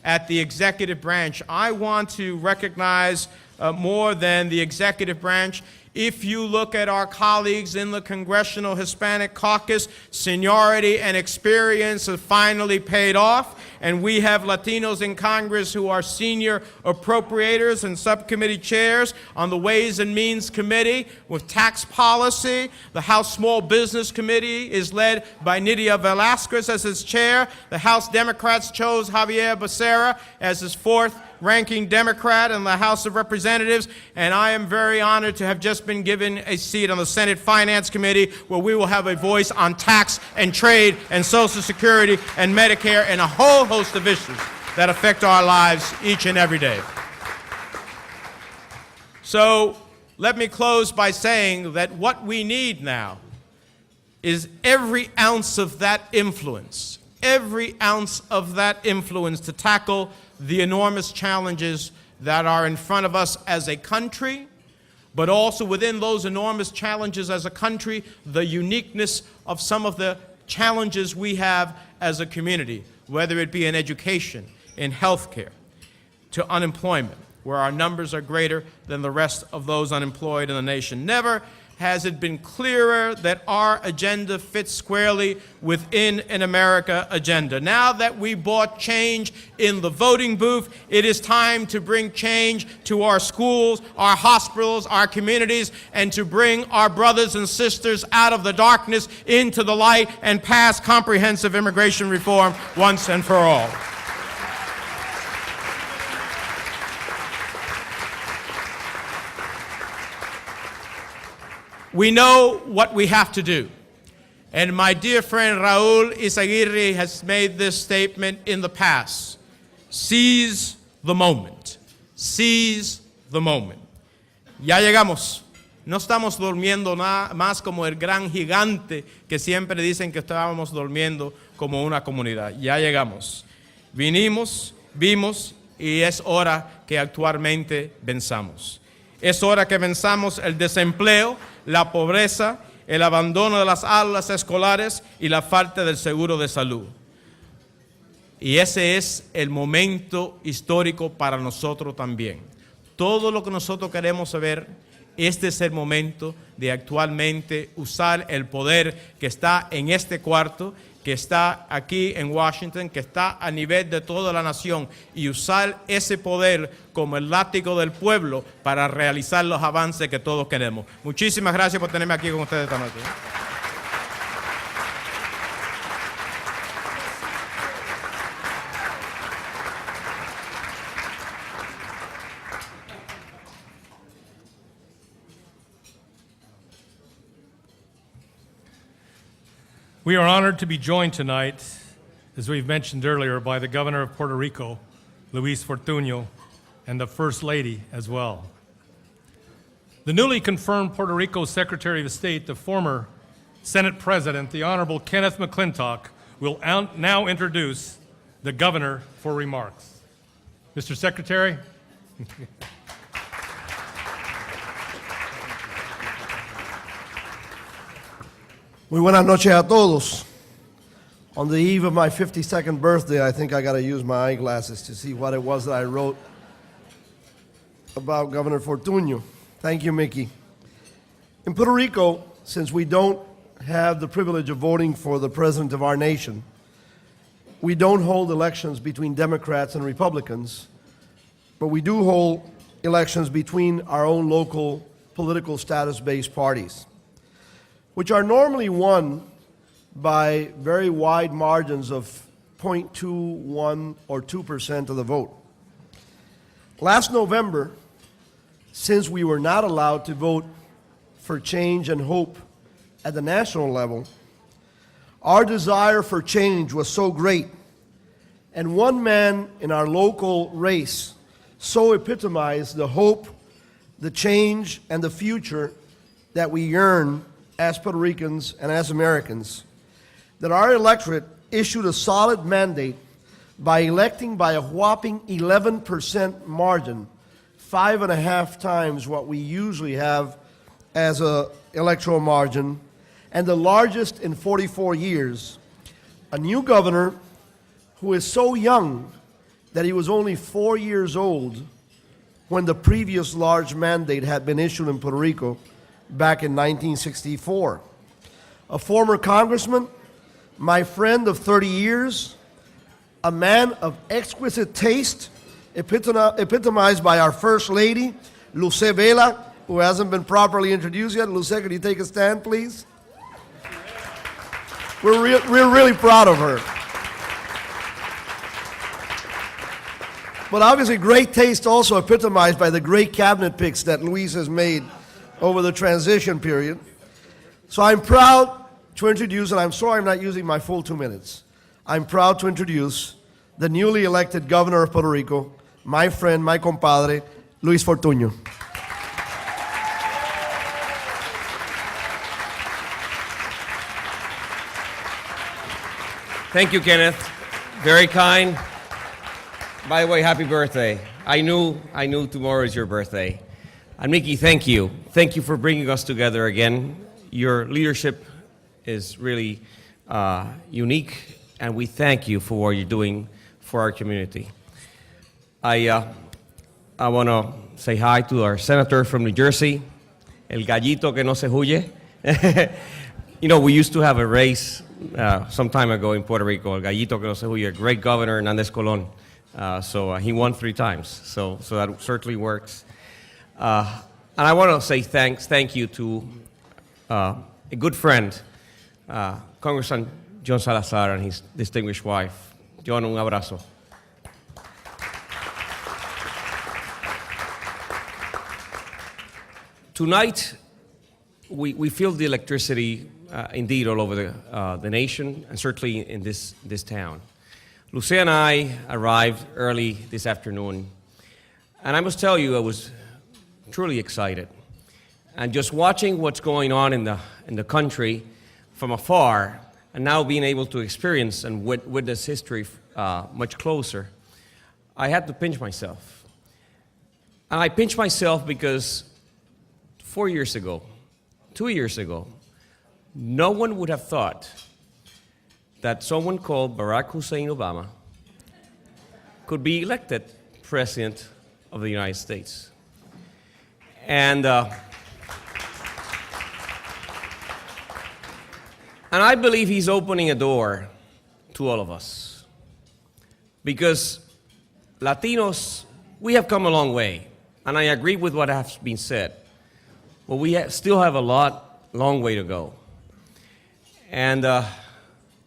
at the executive branch, I want to recognize more than the executive branch. If you look at our colleagues in the Congressional Hispanic Caucus, seniority and experience have finally paid off, and we have Latinos in Congress who are senior appropriators and subcommittee chairs on the Ways and Means Committee with tax policy. The House Small Business Committee is led by Nydia Velázquez as its chair. The House Democrats chose Javier Becerra as his fourth ranking Democrat in the House of Representatives, and I am very honored to have just been given a seat on the Senate Finance Committee where we will have a voice on tax and trade and Social Security and Medicare and a whole host of issues that affect our lives each and every day. So let me close by saying that what we need now is every ounce of that influence to tackle the enormous challenges that are in front of us as a country, but also within those enormous challenges as a country, the uniqueness of some of the challenges we have as a community, whether it be in education, in healthcare, to unemployment, where our numbers are greater than the rest of those unemployed in the nation. Never has it been clearer that our agenda fits squarely within an America agenda. Now that we brought change in the voting booth, it is time to bring change to our schools, our hospitals, our communities, and to bring our brothers and sisters out of the darkness into the light and pass comprehensive immigration reform once and for all. We know what we have to do. And my dear friend Raúl Izaguirre has made this statement in the past. Seize the moment. Seize the moment. Ya llegamos. No estamos durmiendo nada más como el gran gigante que siempre dicen que estábamos durmiendo como una comunidad. Ya llegamos. Vinimos, vimos y es hora que actualmente venzamos. Es hora que venzamos el desempleo, la pobreza, el abandono de las aulas escolares y la falta del seguro de salud. Y ese es el momento histórico para nosotros también. Todo lo que nosotros queremos saber, este es el momento de actualmente usar el poder que está en este cuarto, que está aquí en Washington, que está a nivel de toda la nación, y usar ese poder como el látigo del pueblo para realizar los avances que todos queremos. Muchísimas gracias por tenerme aquí con ustedes esta noche. We are honored to be joined tonight, as we've mentioned earlier, by the Governor of Puerto Rico, Luis Fortuño, and the First Lady as well. The newly confirmed Puerto Rico Secretary of State, the former Senate President, the Honorable Kenneth McClintock, will now introduce the Governor for remarks. Mr. Secretary. Muy buenas noches a todos. On the eve of my 52nd birthday, I think I got to use my eyeglasses to see what it was that I wrote about Governor Fortuño. Thank you, Mickey. In Puerto Rico, since we don't have the privilege of voting for the president of our nation, we don't hold elections between Democrats and Republicans, but we do hold elections between our own local political status-based parties, which are normally won by very wide margins of 0.21 or 2% of the vote. Last November, since we were not allowed to vote for change and hope at the national level, our desire for change was so great, and one man in our local race so epitomized the hope, the change, and the future that we yearn as Puerto Ricans and as Americans, that our electorate issued a solid mandate by electing by a whopping 11% margin, 5.5 times what we usually have as an electoral margin, and the largest in 44 years, a new governor who is so young that he was only 4 years old when the previous large mandate had been issued in Puerto Rico back in 1964. A former congressman, my friend of 30 years, a man of exquisite taste, epitomized by our First Lady, Luce Vela, who hasn't been properly introduced yet. Luce, could you take a stand, please? We're really proud of her. But obviously great taste also epitomized by the great cabinet picks that Luis has made over the transition period. So I'm proud to introduce, and I'm sorry I'm not using my full 2 minutes, I'm proud to introduce the newly elected governor of Puerto Rico, my friend, my compadre, Luis Fortuño. Thank you, Kenneth. Very kind. By the way, happy birthday. I knew tomorrow is your birthday. And Mickey, thank you. Thank you for bringing us together again. Your leadership is really unique, and we thank you for what you're doing for our community. I want to say hi to our senator from New Jersey, el gallito que no se huye. You know, we used to have a race some time ago in Puerto Rico, el gallito que no se huye, a great governor, Hernández Colón. So he won 3 times, so that certainly works. And I want to say thank you to a good friend, Congressman John Salazar and his distinguished wife. John, un abrazo. Tonight, we feel the electricity indeed all over the nation, and certainly in this town. Luce and I arrived early this afternoon, and I must tell you, I was truly excited. And just watching what's going on in the country from afar and now being able to experience and witness history much closer, I had to pinch myself. And I pinched myself because 4 years ago, 2 years ago, no one would have thought that someone called Barack Hussein Obama could be elected President of the United States. And I believe he's opening a door to all of us. Because Latinos, we have come a long way. And I agree with what has been said. But we still have a long way to go. And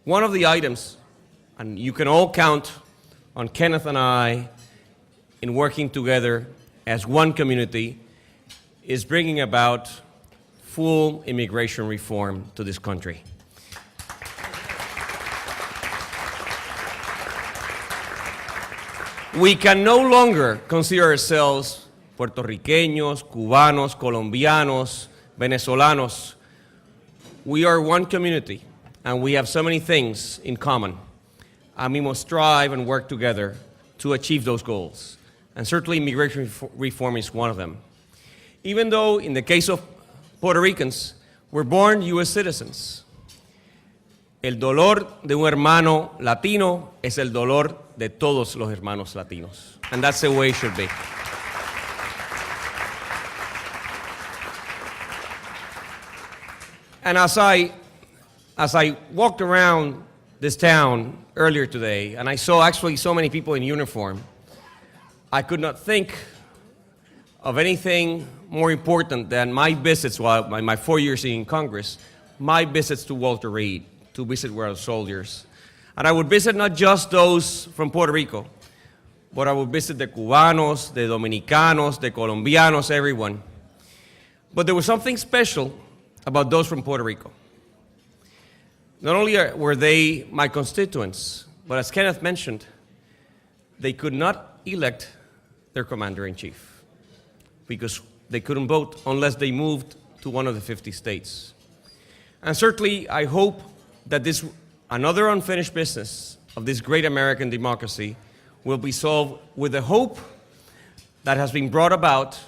one of the items, and you can all count on Kenneth and I in working together as one community, is bringing about full immigration reform to this country. We can no longer consider ourselves Puertorriqueños, Cubanos, Colombianos, Venezolanos. We are one community, and we have so many things in common. And we must strive and work together to achieve those goals. And certainly immigration reform is one of them. Even though in the case of Puerto Ricans, we're born U.S. citizens. El dolor de un hermano latino es el dolor de todos los hermanos latinos. And that's the way it should be. And as I walked around this town earlier today, and I saw actually so many people in uniform, I could not think of anything more important than my visits while my 4 years in Congress, my visits to Walter Reed, to visit with our soldiers. And I would visit not just those from Puerto Rico, but I would visit the Cubanos, the Dominicanos, the Colombianos, everyone. But there was something special about those from Puerto Rico. Not only were they my constituents, but as Kenneth mentioned, they could not elect their commander-in-chief because they couldn't vote unless they moved to one of the 50 states. And certainly, I hope that this, another unfinished business of this great American democracy will be solved with the hope that has been brought about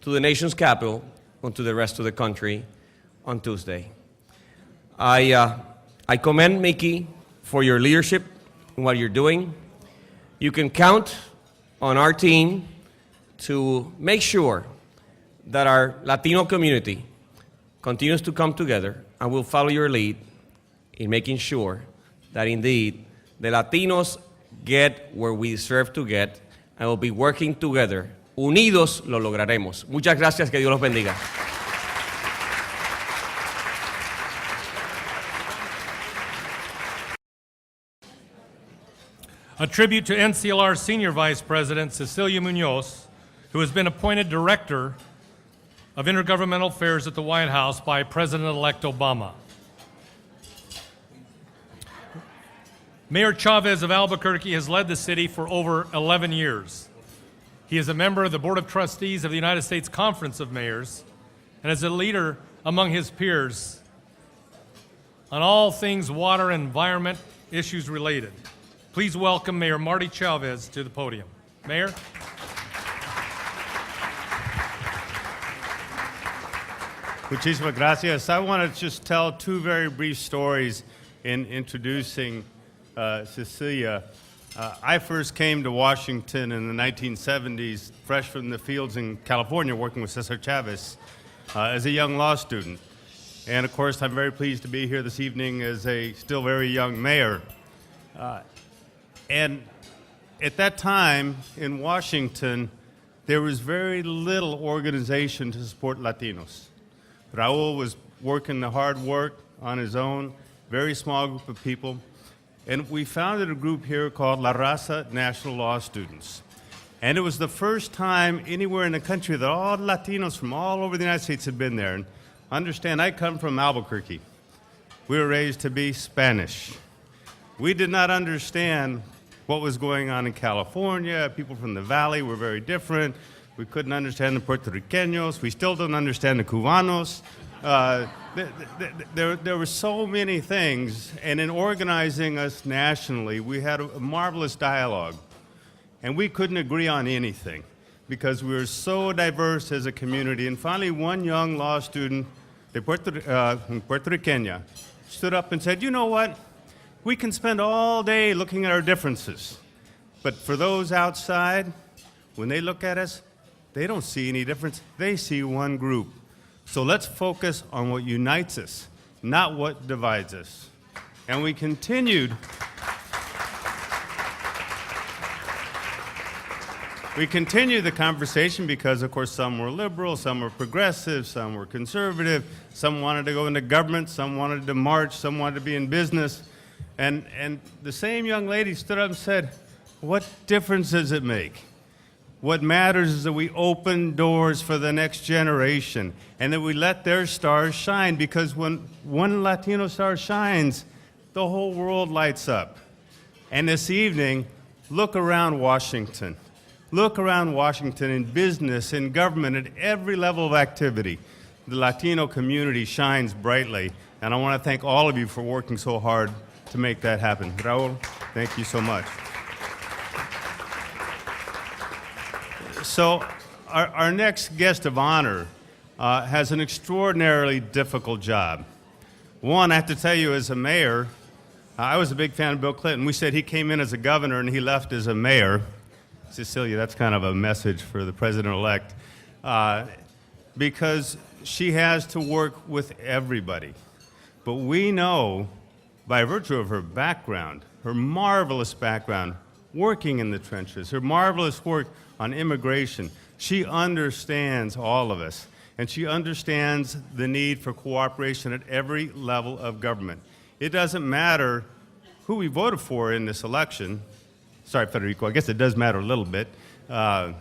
to the nation's capital and to the rest of the country on Tuesday. I commend Mickey for your leadership in what you're doing. You can count on our team to make sure that our Latino community continues to come together, and we'll follow your lead in making sure that indeed the Latinos get where we deserve to get, and we'll be working together. Unidos lo lograremos. Muchas gracias, que Dios los bendiga. A tribute to NCLR Senior Vice President Cecilia Muñoz, who has been appointed Director of Intergovernmental Affairs at the White House by President-elect Obama. Mayor Chávez of Albuquerque has led the city for over 11 years. He is a member of the Board of Trustees of the United States Conference of Mayors and is a leader among his peers on all things water and environment issues related. Please welcome Mayor Marty Chávez to the podium. Mayor. Muchísimas gracias. I want to just tell two very brief stories in introducing Cecilia. I first came to Washington in the 1970s, fresh from the fields in California, working with Cesar Chavez as a young law student. And of course, I'm very pleased to be here this evening as a still very young mayor. And at that time in Washington, there was very little organization to support Latinos. Raul was working the hard work on his own, very small group of people. And we founded a group here called La Raza National Law Students. And it was the first time anywhere in the country that all Latinos from all over the United States had been there. And understand, I come from Albuquerque. We were raised to be Spanish. We did not understand what was going on in California. People from the Valley were very different. We couldn't understand the Puerto Ricanos. We still don't understand the Cubanos. There were so many things, and in organizing us nationally, we had a marvelous dialogue, and we couldn't agree on anything because we were so diverse as a community. And finally, one young law student, Puertorriqueña, stood up and said, you know what? We can spend all day looking at our differences, but for those outside, when they look at us, they don't see any difference. They see one group. So let's focus on what unites us, not what divides us. And we continued. We continued the conversation because, of course, some were liberal, some were progressive, some were conservative, some wanted to go into government, some wanted to march, some wanted to be in business. And the same young lady stood up and said, what difference does it make? What matters is that we open doors for the next generation and that we let their stars shine, because when one Latino star shines, the whole world lights up. And this evening, look around Washington. Look around Washington in business, in government, at every level of activity. The Latino community shines brightly, and I want to thank all of you for working so hard to make that happen. Raul, thank you so much. So our next guest of honor has an extraordinarily difficult job. One, I have to tell you, as a mayor, I was a big fan of Bill Clinton. We said he came in as a governor and he left as a mayor. Cecilia, that's kind of a message for the president-elect, because she has to work with everybody. But we know, by virtue of her background, her marvelous background, working in the trenches, her marvelous work on immigration, she understands all of us, and she understands the need for cooperation at every level of government. It doesn't matter who we voted for in this election. Sorry, Federico, I guess it does matter a little bit. But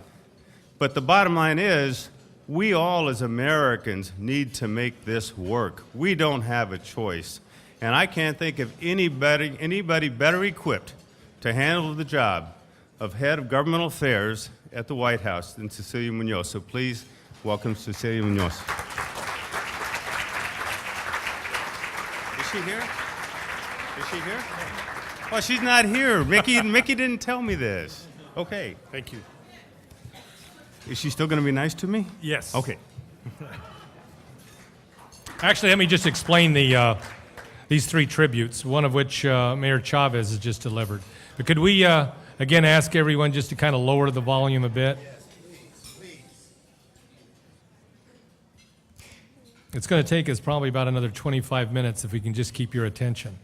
the bottom line is, we all as Americans need to make this work. We don't have a choice. And I can't think of anybody better equipped to handle the job of head of governmental affairs at the White House than Cecilia Muñoz. So please welcome Cecilia Muñoz. Is she here? Is she here? Oh, she's not here. Mickey didn't tell me this. Okay. Thank you. Is she still going to be nice to me? Yes. Okay. Actually, let me just explain these three tributes, one of which Mayor Chávez has just delivered. But could we, again, ask everyone just to kind of lower the volume a bit? Yes, please. It's going to take us probably about another 25 minutes if we can just keep your attention.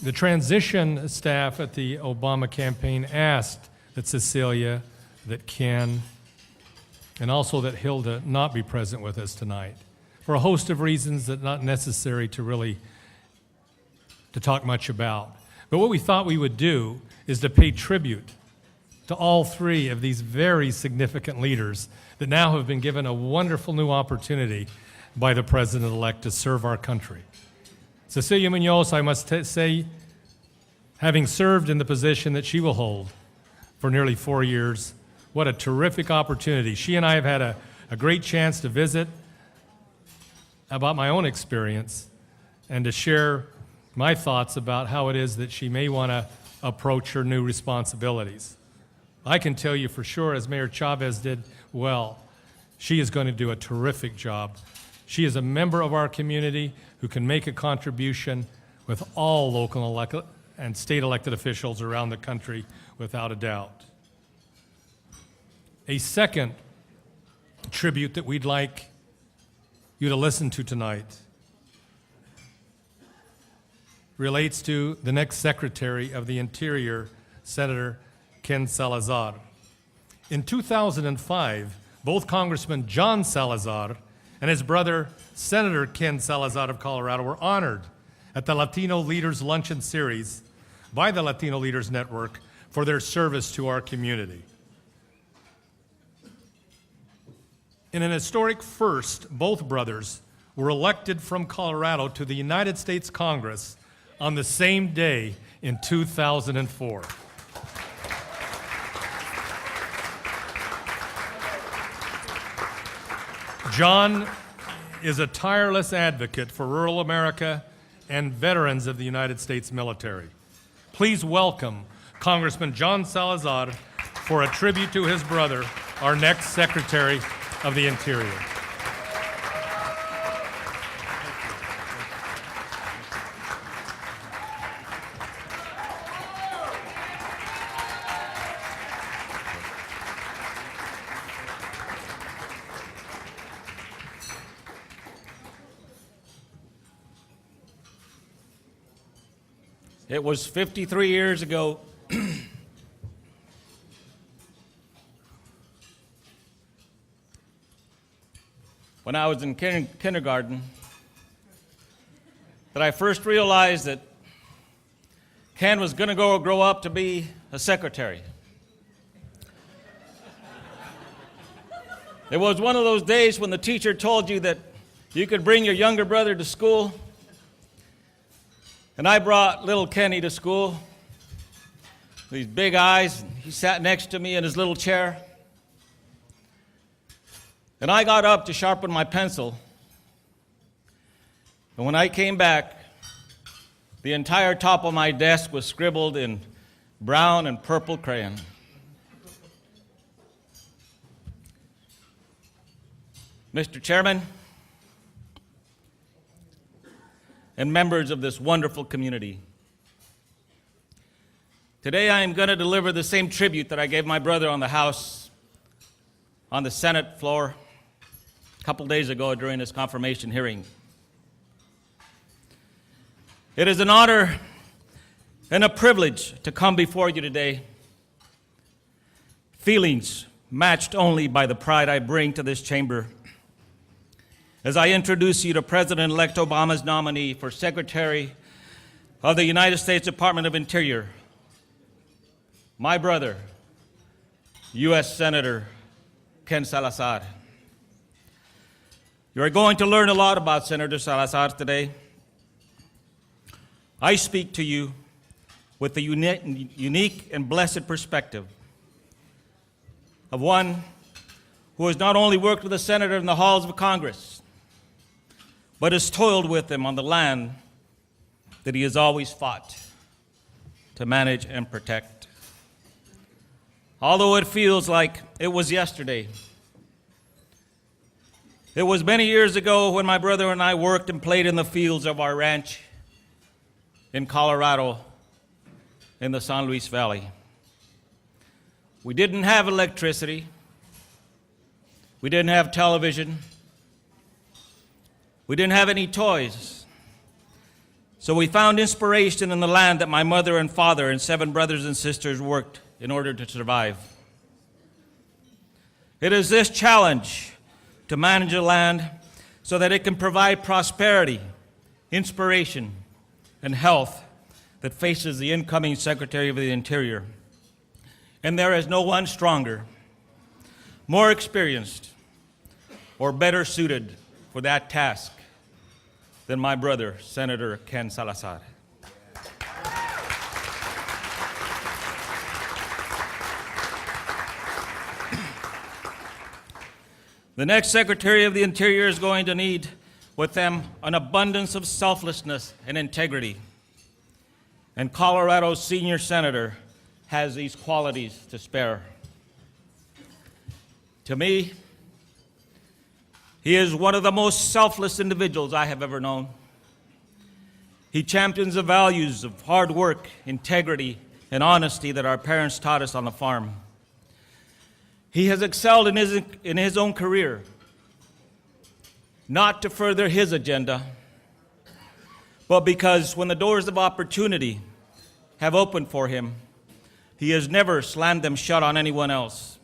The transition staff at the Obama campaign asked that Cecilia, that Ken, and also that Hilda not be present with us tonight for a host of reasons that are not necessary to talk much about. But what we thought we would do is to pay tribute to all three of these very significant leaders that now have been given a wonderful new opportunity by the president-elect to serve our country. Cecilia Muñoz, I must say, having served in the position that she will hold for nearly 4 years, what a terrific opportunity. She and I have had a great chance to visit about my own experience and to share my thoughts about how it is that she may want to approach her new responsibilities. I can tell you for sure, as Mayor Chávez did well, she is going to do a terrific job. She is a member of our community who can make a contribution with all local and state elected officials around the country, without a doubt. A second tribute that we'd like you to listen to tonight relates to the next Secretary of the Interior, Senator Ken Salazar. In 2005, both Congressman John Salazar and his brother, Senator Ken Salazar of Colorado, were honored at the Latino Leaders Luncheon Series by the Latino Leaders Network for their service to our community. In an historic first, both brothers were elected from Colorado to the United States Congress on the same day in 2004. John is a tireless advocate for rural America and veterans of the United States military. Please welcome Congressman John Salazar for a tribute to his brother, our next Secretary of the Interior. It was 53 years ago when I was in kindergarten that I first realized that Ken was going to grow up to be a secretary. It was one of those days when the teacher told you that you could bring your younger brother to school. And I brought little Kenny to school, these big eyes. He sat next to me in his little chair. And I got up to sharpen my pencil. And when I came back, the entire top of my desk was scribbled in brown and purple crayon. Mr. Chairman, and members of this wonderful community, today I am going to deliver the same tribute that I gave my brother on the Senate floor a couple days ago during his confirmation hearing. It is an honor and a privilege to come before you today. Feelings matched only by the pride I bring to this chamber as I introduce you to President-elect Obama's nominee for Secretary of the United States Department of Interior, my brother, U.S. Senator Ken Salazar. You are going to learn a lot about Senator Salazar today. I speak to you with the unique and blessed perspective of one who has not only worked with a senator in the halls of Congress, but has toiled with him on the land that he has always fought to manage and protect. Although it feels like it was yesterday, it was many years ago when my brother and I worked and played in the fields of our ranch in Colorado in the San Luis Valley. We didn't have electricity. We didn't have television. We didn't have any toys. So we found inspiration in the land that my mother and father and 7 brothers and sisters worked in order to survive. It is this challenge to manage a land so that it can provide prosperity, inspiration, and health that faces the incoming Secretary of the Interior. And there is no one stronger, more experienced, or better suited for that task than my brother, Senator Ken Salazar. The next Secretary of the Interior is going to need with them an abundance of selflessness and integrity. And Colorado's senior senator has these qualities to spare. To me, he is one of the most selfless individuals I have ever known. He champions the values of hard work, integrity, and honesty that our parents taught us on the farm. He has excelled in his own career, not to further his agenda, but because when the doors of opportunity have opened for him, he has never slammed them shut on anyone else.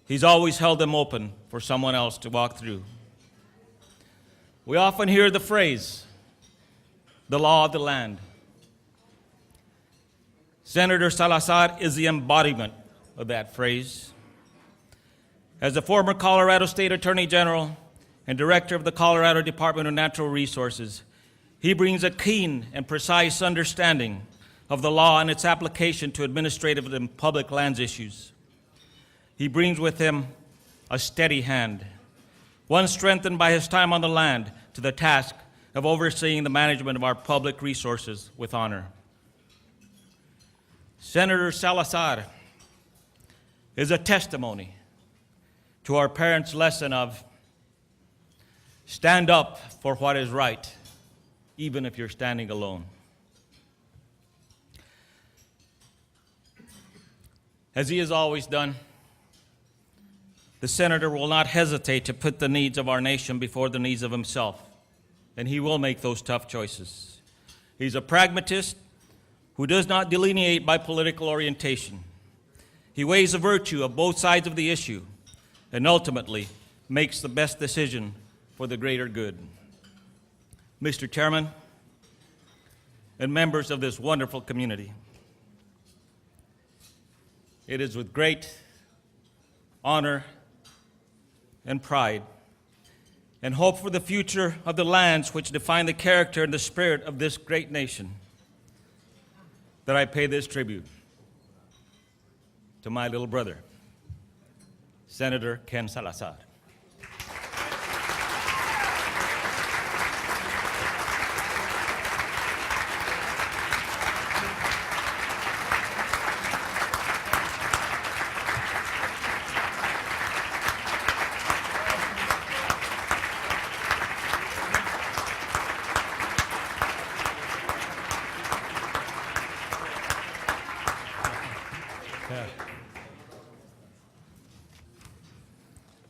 He's always held them open for someone else to walk through. We often hear the phrase, the law of the land. Senator Salazar is the embodiment of that phrase. As the former Colorado State Attorney General and Director of the Colorado Department of Natural Resources, he brings a keen and precise understanding of the law and its application to administrative and public lands issues. He brings with him a steady hand one strengthened by his time on the land to the task of overseeing the management of our public resources with honor. Senator Salazar is a testimony to our parents' lesson of stand up for what is right, even if you're standing alone. As he has always done, the senator will not hesitate to put the needs of our nation before the needs of himself, and he will make those tough choices. He's a pragmatist who does not delineate by political orientation. He weighs the virtue of both sides of the issue and ultimately makes the best decision for the greater good. Mr. Chairman and members of this wonderful community, it is with great honor and pride and hope for the future of the lands which define the character and the spirit of this great nation that I pay this tribute to my little brother, Senator Ken Salazar.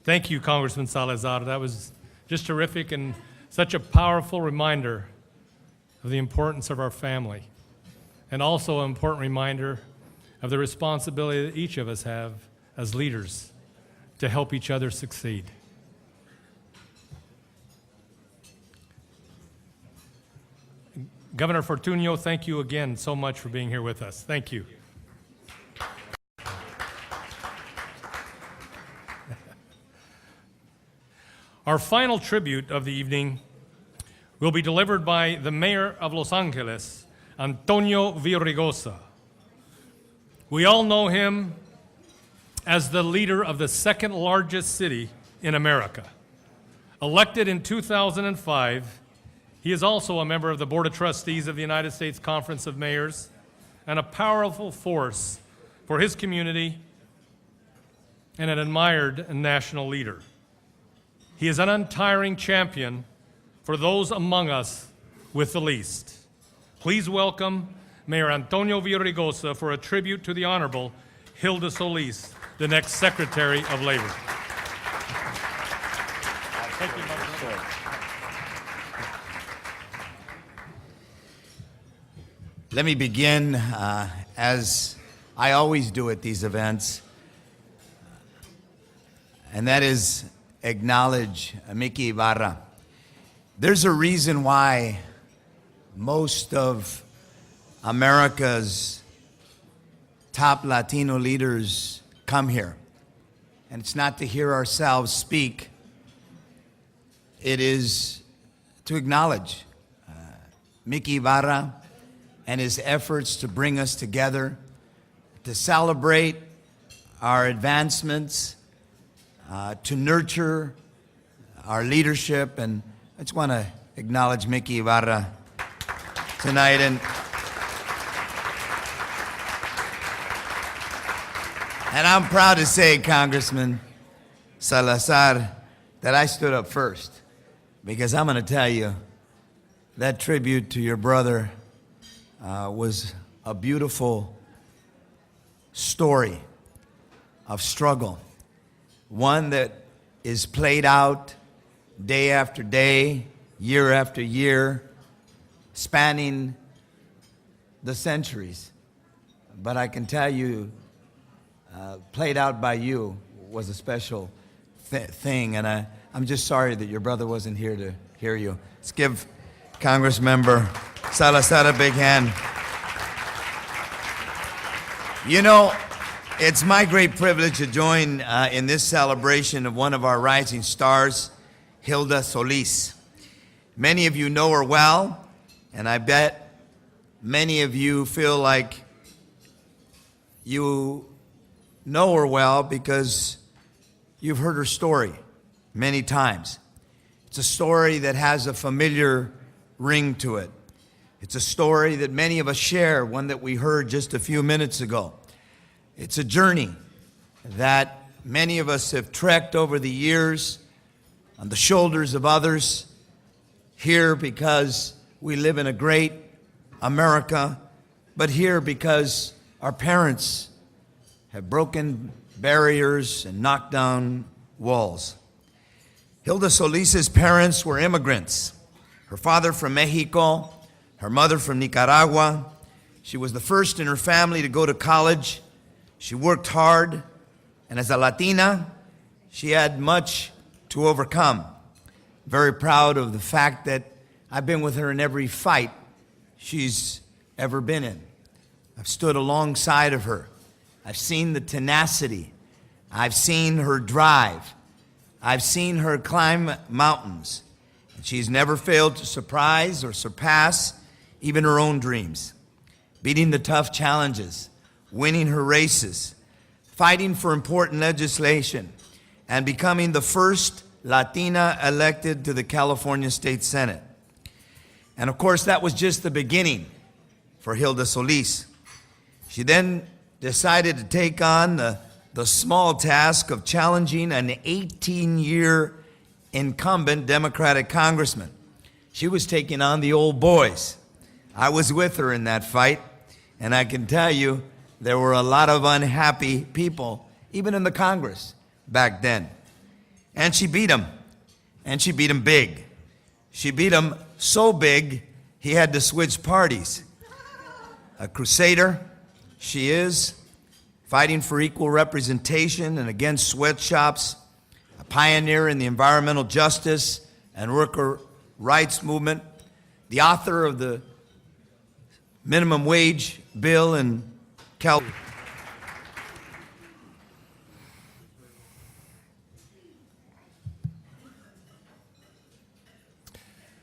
Thank you, Congressman Salazar. That was just terrific and such a powerful reminder of the importance of our family, and also an important reminder of the responsibility that each of us have as leaders to help each other succeed. Governor Fortuño, thank you again so much for being here with us. Thank you. Our final tribute of the evening will be delivered by the Mayor of Los Angeles, Antonio Villaraigosa. We all know him as the leader of the second largest city in America. Elected in 2005, he is also a member of the Board of Trustees of the United States Conference of Mayors and a powerful force for his community and an admired national leader. He is an untiring champion for those among us with the least. Please welcome Mayor Antonio Villaraigosa for a tribute to the Honorable Hilda Solis, the next Secretary of Labor. Thank you, Mother. Let me begin, as I always do at these events, and that is acknowledge Mickey Ibarra. There's a reason why most of America's top Latino leaders come here. And it's not to hear ourselves speak. It is to acknowledge Mickey Ibarra and his efforts to bring us together, to celebrate our advancements, to nurture our leadership. And I just want to acknowledge Mickey Ibarra tonight. And I'm proud to say, Congressman Salazar, that I stood up first, because I'm going to tell you, that tribute to your brother was a beautiful story of struggle, one that is played out day after day, year after year, spanning the centuries. But I can tell you, played out by you was a special thing, and I'm just sorry that your brother wasn't here to hear you. Let's give Congressmember Salazar a big hand. You know, it's my great privilege to join in this celebration of one of our rising stars, Hilda Solis. Many of you know her well, and I bet many of you feel like you know her well because you've heard her story. many times. It's a story that has a familiar ring to it. It's a story that many of us share, one that we heard just a few minutes ago. It's a journey that many of us have trekked over the years on the shoulders of others, here because we live in a great America, but here because our parents have broken barriers and knocked down walls. Hilda Solis's parents were immigrants. Her father from Mexico, her mother from Nicaragua. She was the first in her family to go to college. She worked hard, and as a Latina, she had much to overcome. Very proud of the fact that I've been with her in every fight she's ever been in. I've stood alongside of her. I've seen the tenacity. I've seen her drive. I've seen her climb mountains. And she's never failed to surprise or surpass even her own dreams. Beating the tough challenges, winning her races, fighting for important legislation, and becoming the first Latina elected to the California State Senate. And of course, that was just the beginning for Hilda Solis. She then decided to take on the small task of challenging an 18-year incumbent Democratic congressman. She was taking on the old boys. I was with her in that fight, and I can tell you there were a lot of unhappy people, even in the Congress back then. And she beat him, and she beat him big. She beat him so big, he had to switch parties. A crusader, she is, fighting for equal representation and against sweatshops, a pioneer in the environmental justice and worker rights movement, the author of the minimum wage bill in California.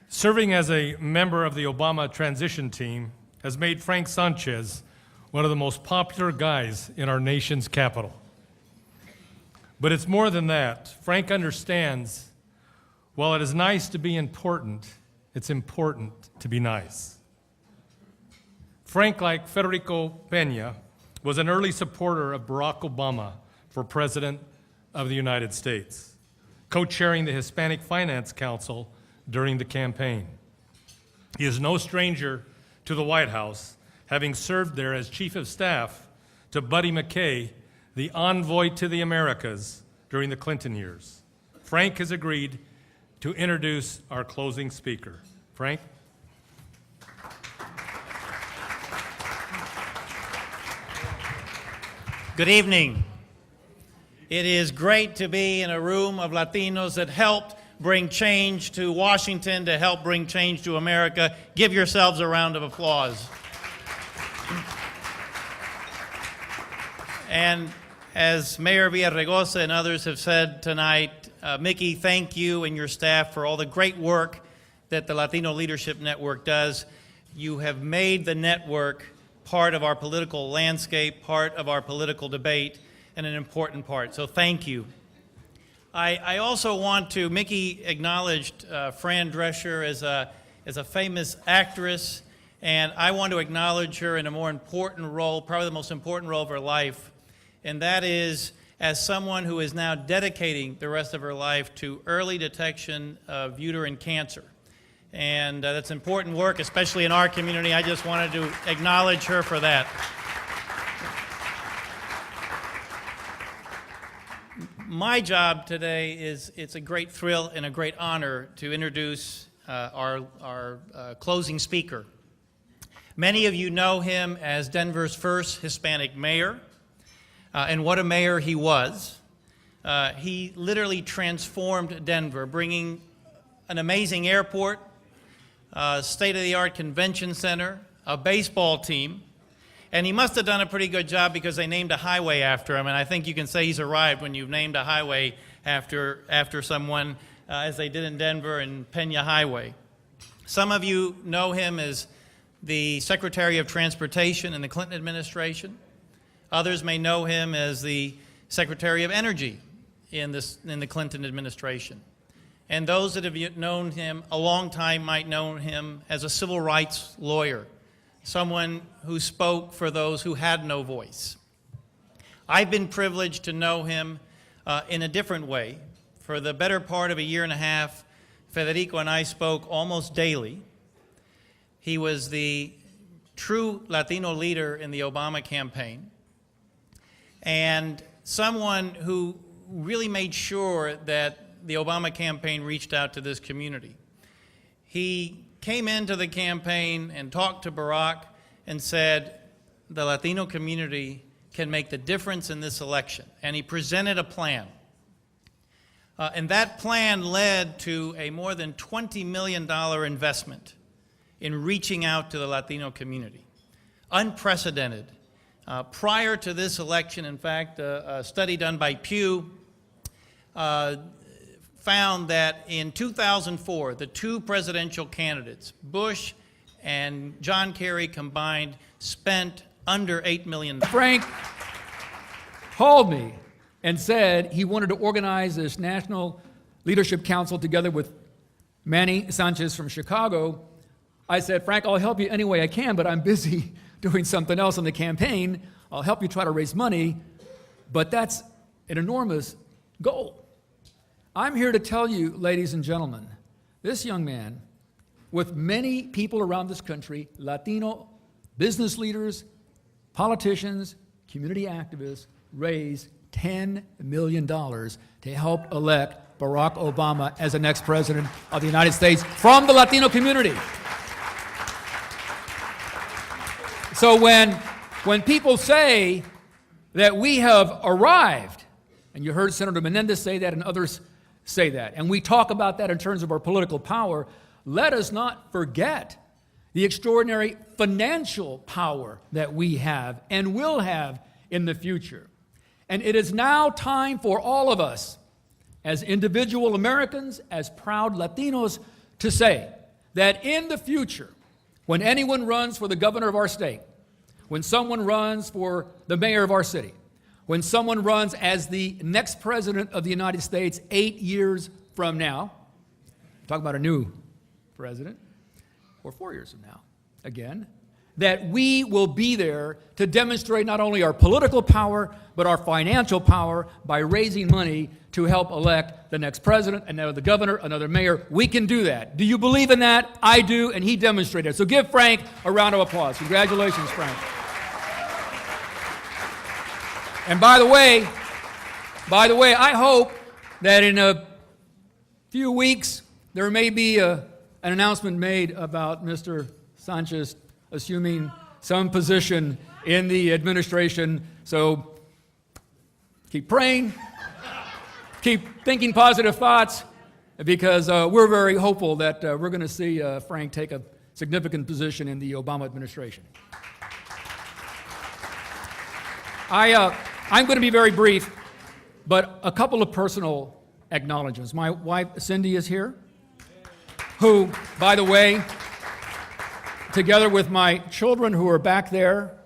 Serving as a member of the Obama transition team has made Frank Sanchez one of the most popular guys in our nation's capital. But it's more than that. Frank understands, while it is nice to be important, it's important to be nice. Frank, like Federico Peña, was an early supporter of Barack Obama for President of the United States, co-chairing the Hispanic Finance Council during the campaign. He is no stranger to the White House, having served there as Chief of Staff to Buddy McKay, the envoy to the Americas during the Clinton years. Frank has agreed to introduce our closing speaker. Frank? Good evening. It is great to be in a room of Latinos that helped bring change to Washington, to help bring change to America. Give yourselves a round of applause. And as Mayor Villaraigosa and others have said tonight, Mickey, thank you and your staff for all the great work that the Latino Leadership Network does. You have made the network part of our political landscape, part of our political debate, and an important part. So thank you. I also want to, Mickey acknowledged Fran Drescher as a famous actress, and I want to acknowledge her in a more important role, probably the most important role of her life, and that is as someone who is now dedicating the rest of her life to early detection of uterine cancer. And that's important work, especially in our community. I just wanted to acknowledge her for that. My job today is, it's a great thrill and a great honor to introduce our closing speaker. Many of you know him as Denver's first Hispanic mayor, and what a mayor he was. He literally transformed Denver, bringing an amazing airport, state-of-the-art convention center, a baseball team, and he must have done a pretty good job because they named a highway after him, and I think you can say he's arrived when you've named a highway after someone, as they did in Denver and Peña Highway. Some of you know him as the Secretary of Transportation in the Clinton administration. Others may know him as the Secretary of Energy in the Clinton administration. And those that have known him a long time might know him as a civil rights lawyer, someone who spoke for those who had no voice. I've been privileged to know him in a different way. For the better part of a year and a half, Federico and I spoke almost daily. He was the true Latino leader in the Obama campaign, and someone who really made sure that the Obama campaign reached out to this community. He came into the campaign and talked to Barack and said, the Latino community can make the difference in this election. And he presented a plan. And that plan led to a more than $20 million investment in reaching out to the Latino community. Unprecedented. Prior to this election, in fact, a study done by Pew found that in 2004, the two presidential candidates, Bush and John Kerry combined, spent under $8 million. Frank called me and said he wanted to organize this National Leadership Council together with Manny Sanchez from Chicago. I said, Frank, I'll help you any way I can, but I'm busy doing something else in the campaign. I'll help you try to raise money, but that's an enormous goal. I'm here to tell you, ladies and gentlemen, this young man, with many people around this country, Latino business leaders, politicians, community activists, raised $10 million to help elect Barack Obama as the next president of the United States from the Latino community. So when people say that we have arrived, and you heard Senator Menendez say that and others say that, and we talk about that in terms of our political power, let us not forget the extraordinary financial power that we have and will have in the future. And it is now time for all of us, as individual Americans, as proud Latinos, to say that in the future, when anyone runs for the governor of our state, when someone runs for the mayor of our city, when someone runs as the next president of the United States 8 years from now, talk about a new president, or 4 years from now, again, that we will be there to demonstrate not only our political power, but our financial power by raising money to help elect the next president, another governor, another mayor. We can do that. Do you believe in that? I do, and he demonstrated it. So give Frank a round of applause. Congratulations, Frank. And by the way, I hope that in a few weeks there may be an announcement made about Mr. Sanchez assuming some position in the administration. So keep praying, keep thinking positive thoughts, because we're very hopeful that we're going to see Frank take a significant position in the Obama administration. I'm going to be very brief, but a couple of personal acknowledgments. My wife, Cindy, is here, who, by the way, together with my children who are back there,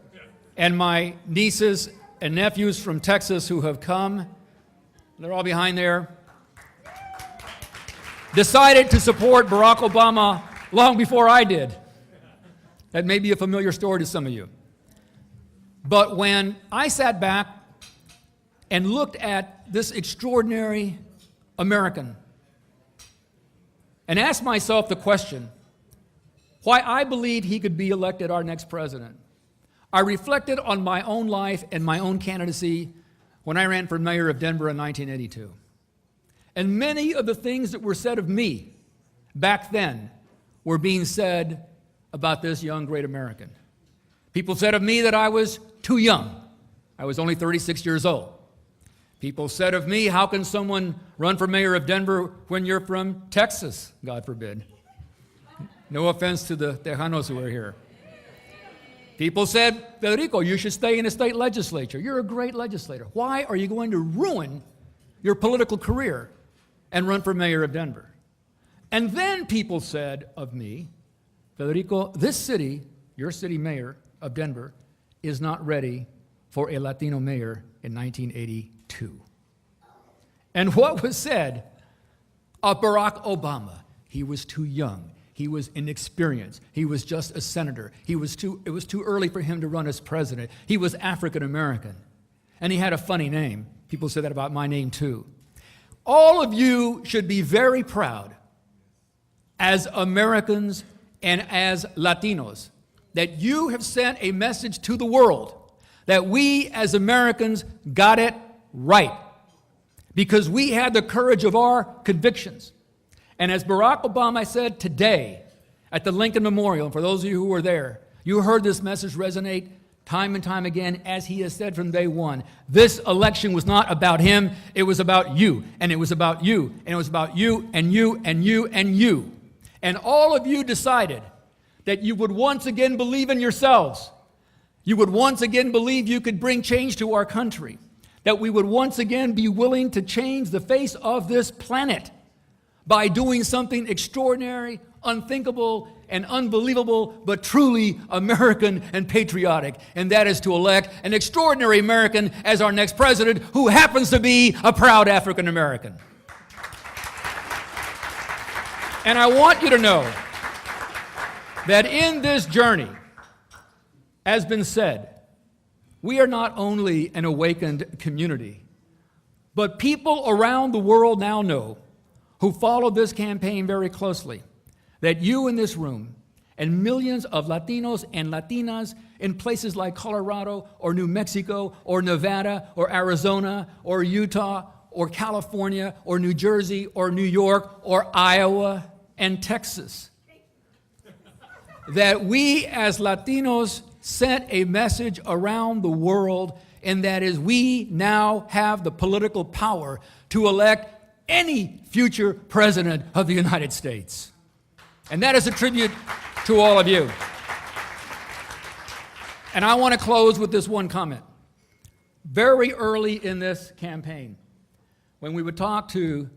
and my nieces and nephews from Texas who have come, they're all behind there, decided to support Barack Obama long before I did. That may be a familiar story to some of you. But when I sat back and looked at this extraordinary American and asked myself the question, why I believed he could be elected our next president, I reflected on my own life and my own candidacy when I ran for mayor of Denver in 1982. And many of the things that were said of me back then were being said about this young, great American. People said of me that I was too young. I was only 36 years old. People said of me, how can someone run for mayor of Denver when you're from Texas, God forbid? No offense to the Tejanos who are here. People said, Federico, you should stay in the state legislature. You're a great legislator. Why are you going to ruin your political career and run for mayor of Denver? And then people said of me, Federico, this city, your city mayor of Denver, is not ready for a Latino mayor in 1982. And what was said of Barack Obama? He was too young. He was inexperienced. He was just a senator. It was too early for him to run as president. He was African American. And he had a funny name. People say that about my name too. All of you should be very proud as Americans and as Latinos that you have sent a message to the world that we as Americans got it right because we had the courage of our convictions. And as Barack Obama said today at the Lincoln Memorial, and for those of you who were there, you heard this message resonate time and time again, as he has said from day one. This election was not about him, it was about you, and it was about you, and it was about you, and you, and you, and you. And all of you decided that you would once again believe in yourselves. You would once again believe you could bring change to our country. That we would once again be willing to change the face of this planet by doing something extraordinary, unthinkable, and unbelievable, but truly American and patriotic. And that is to elect an extraordinary American as our next president who happens to be a proud African American. And I want you to know that in this journey, as been said, we are not only an awakened community, but people around the world now know, who follow this campaign very closely, that you in this room and millions of Latinos and Latinas in places like Colorado or New Mexico or Nevada or Arizona or Utah or California or New Jersey or New York or Iowa and Texas, that we as Latinos sent a message around the world, and that is we now have the political power to elect any future president of the United States. And that is a tribute to all of you. And I want to close with this one comment. Very early in this campaign, when we would talk to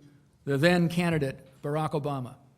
the then candidate, Barack Obama,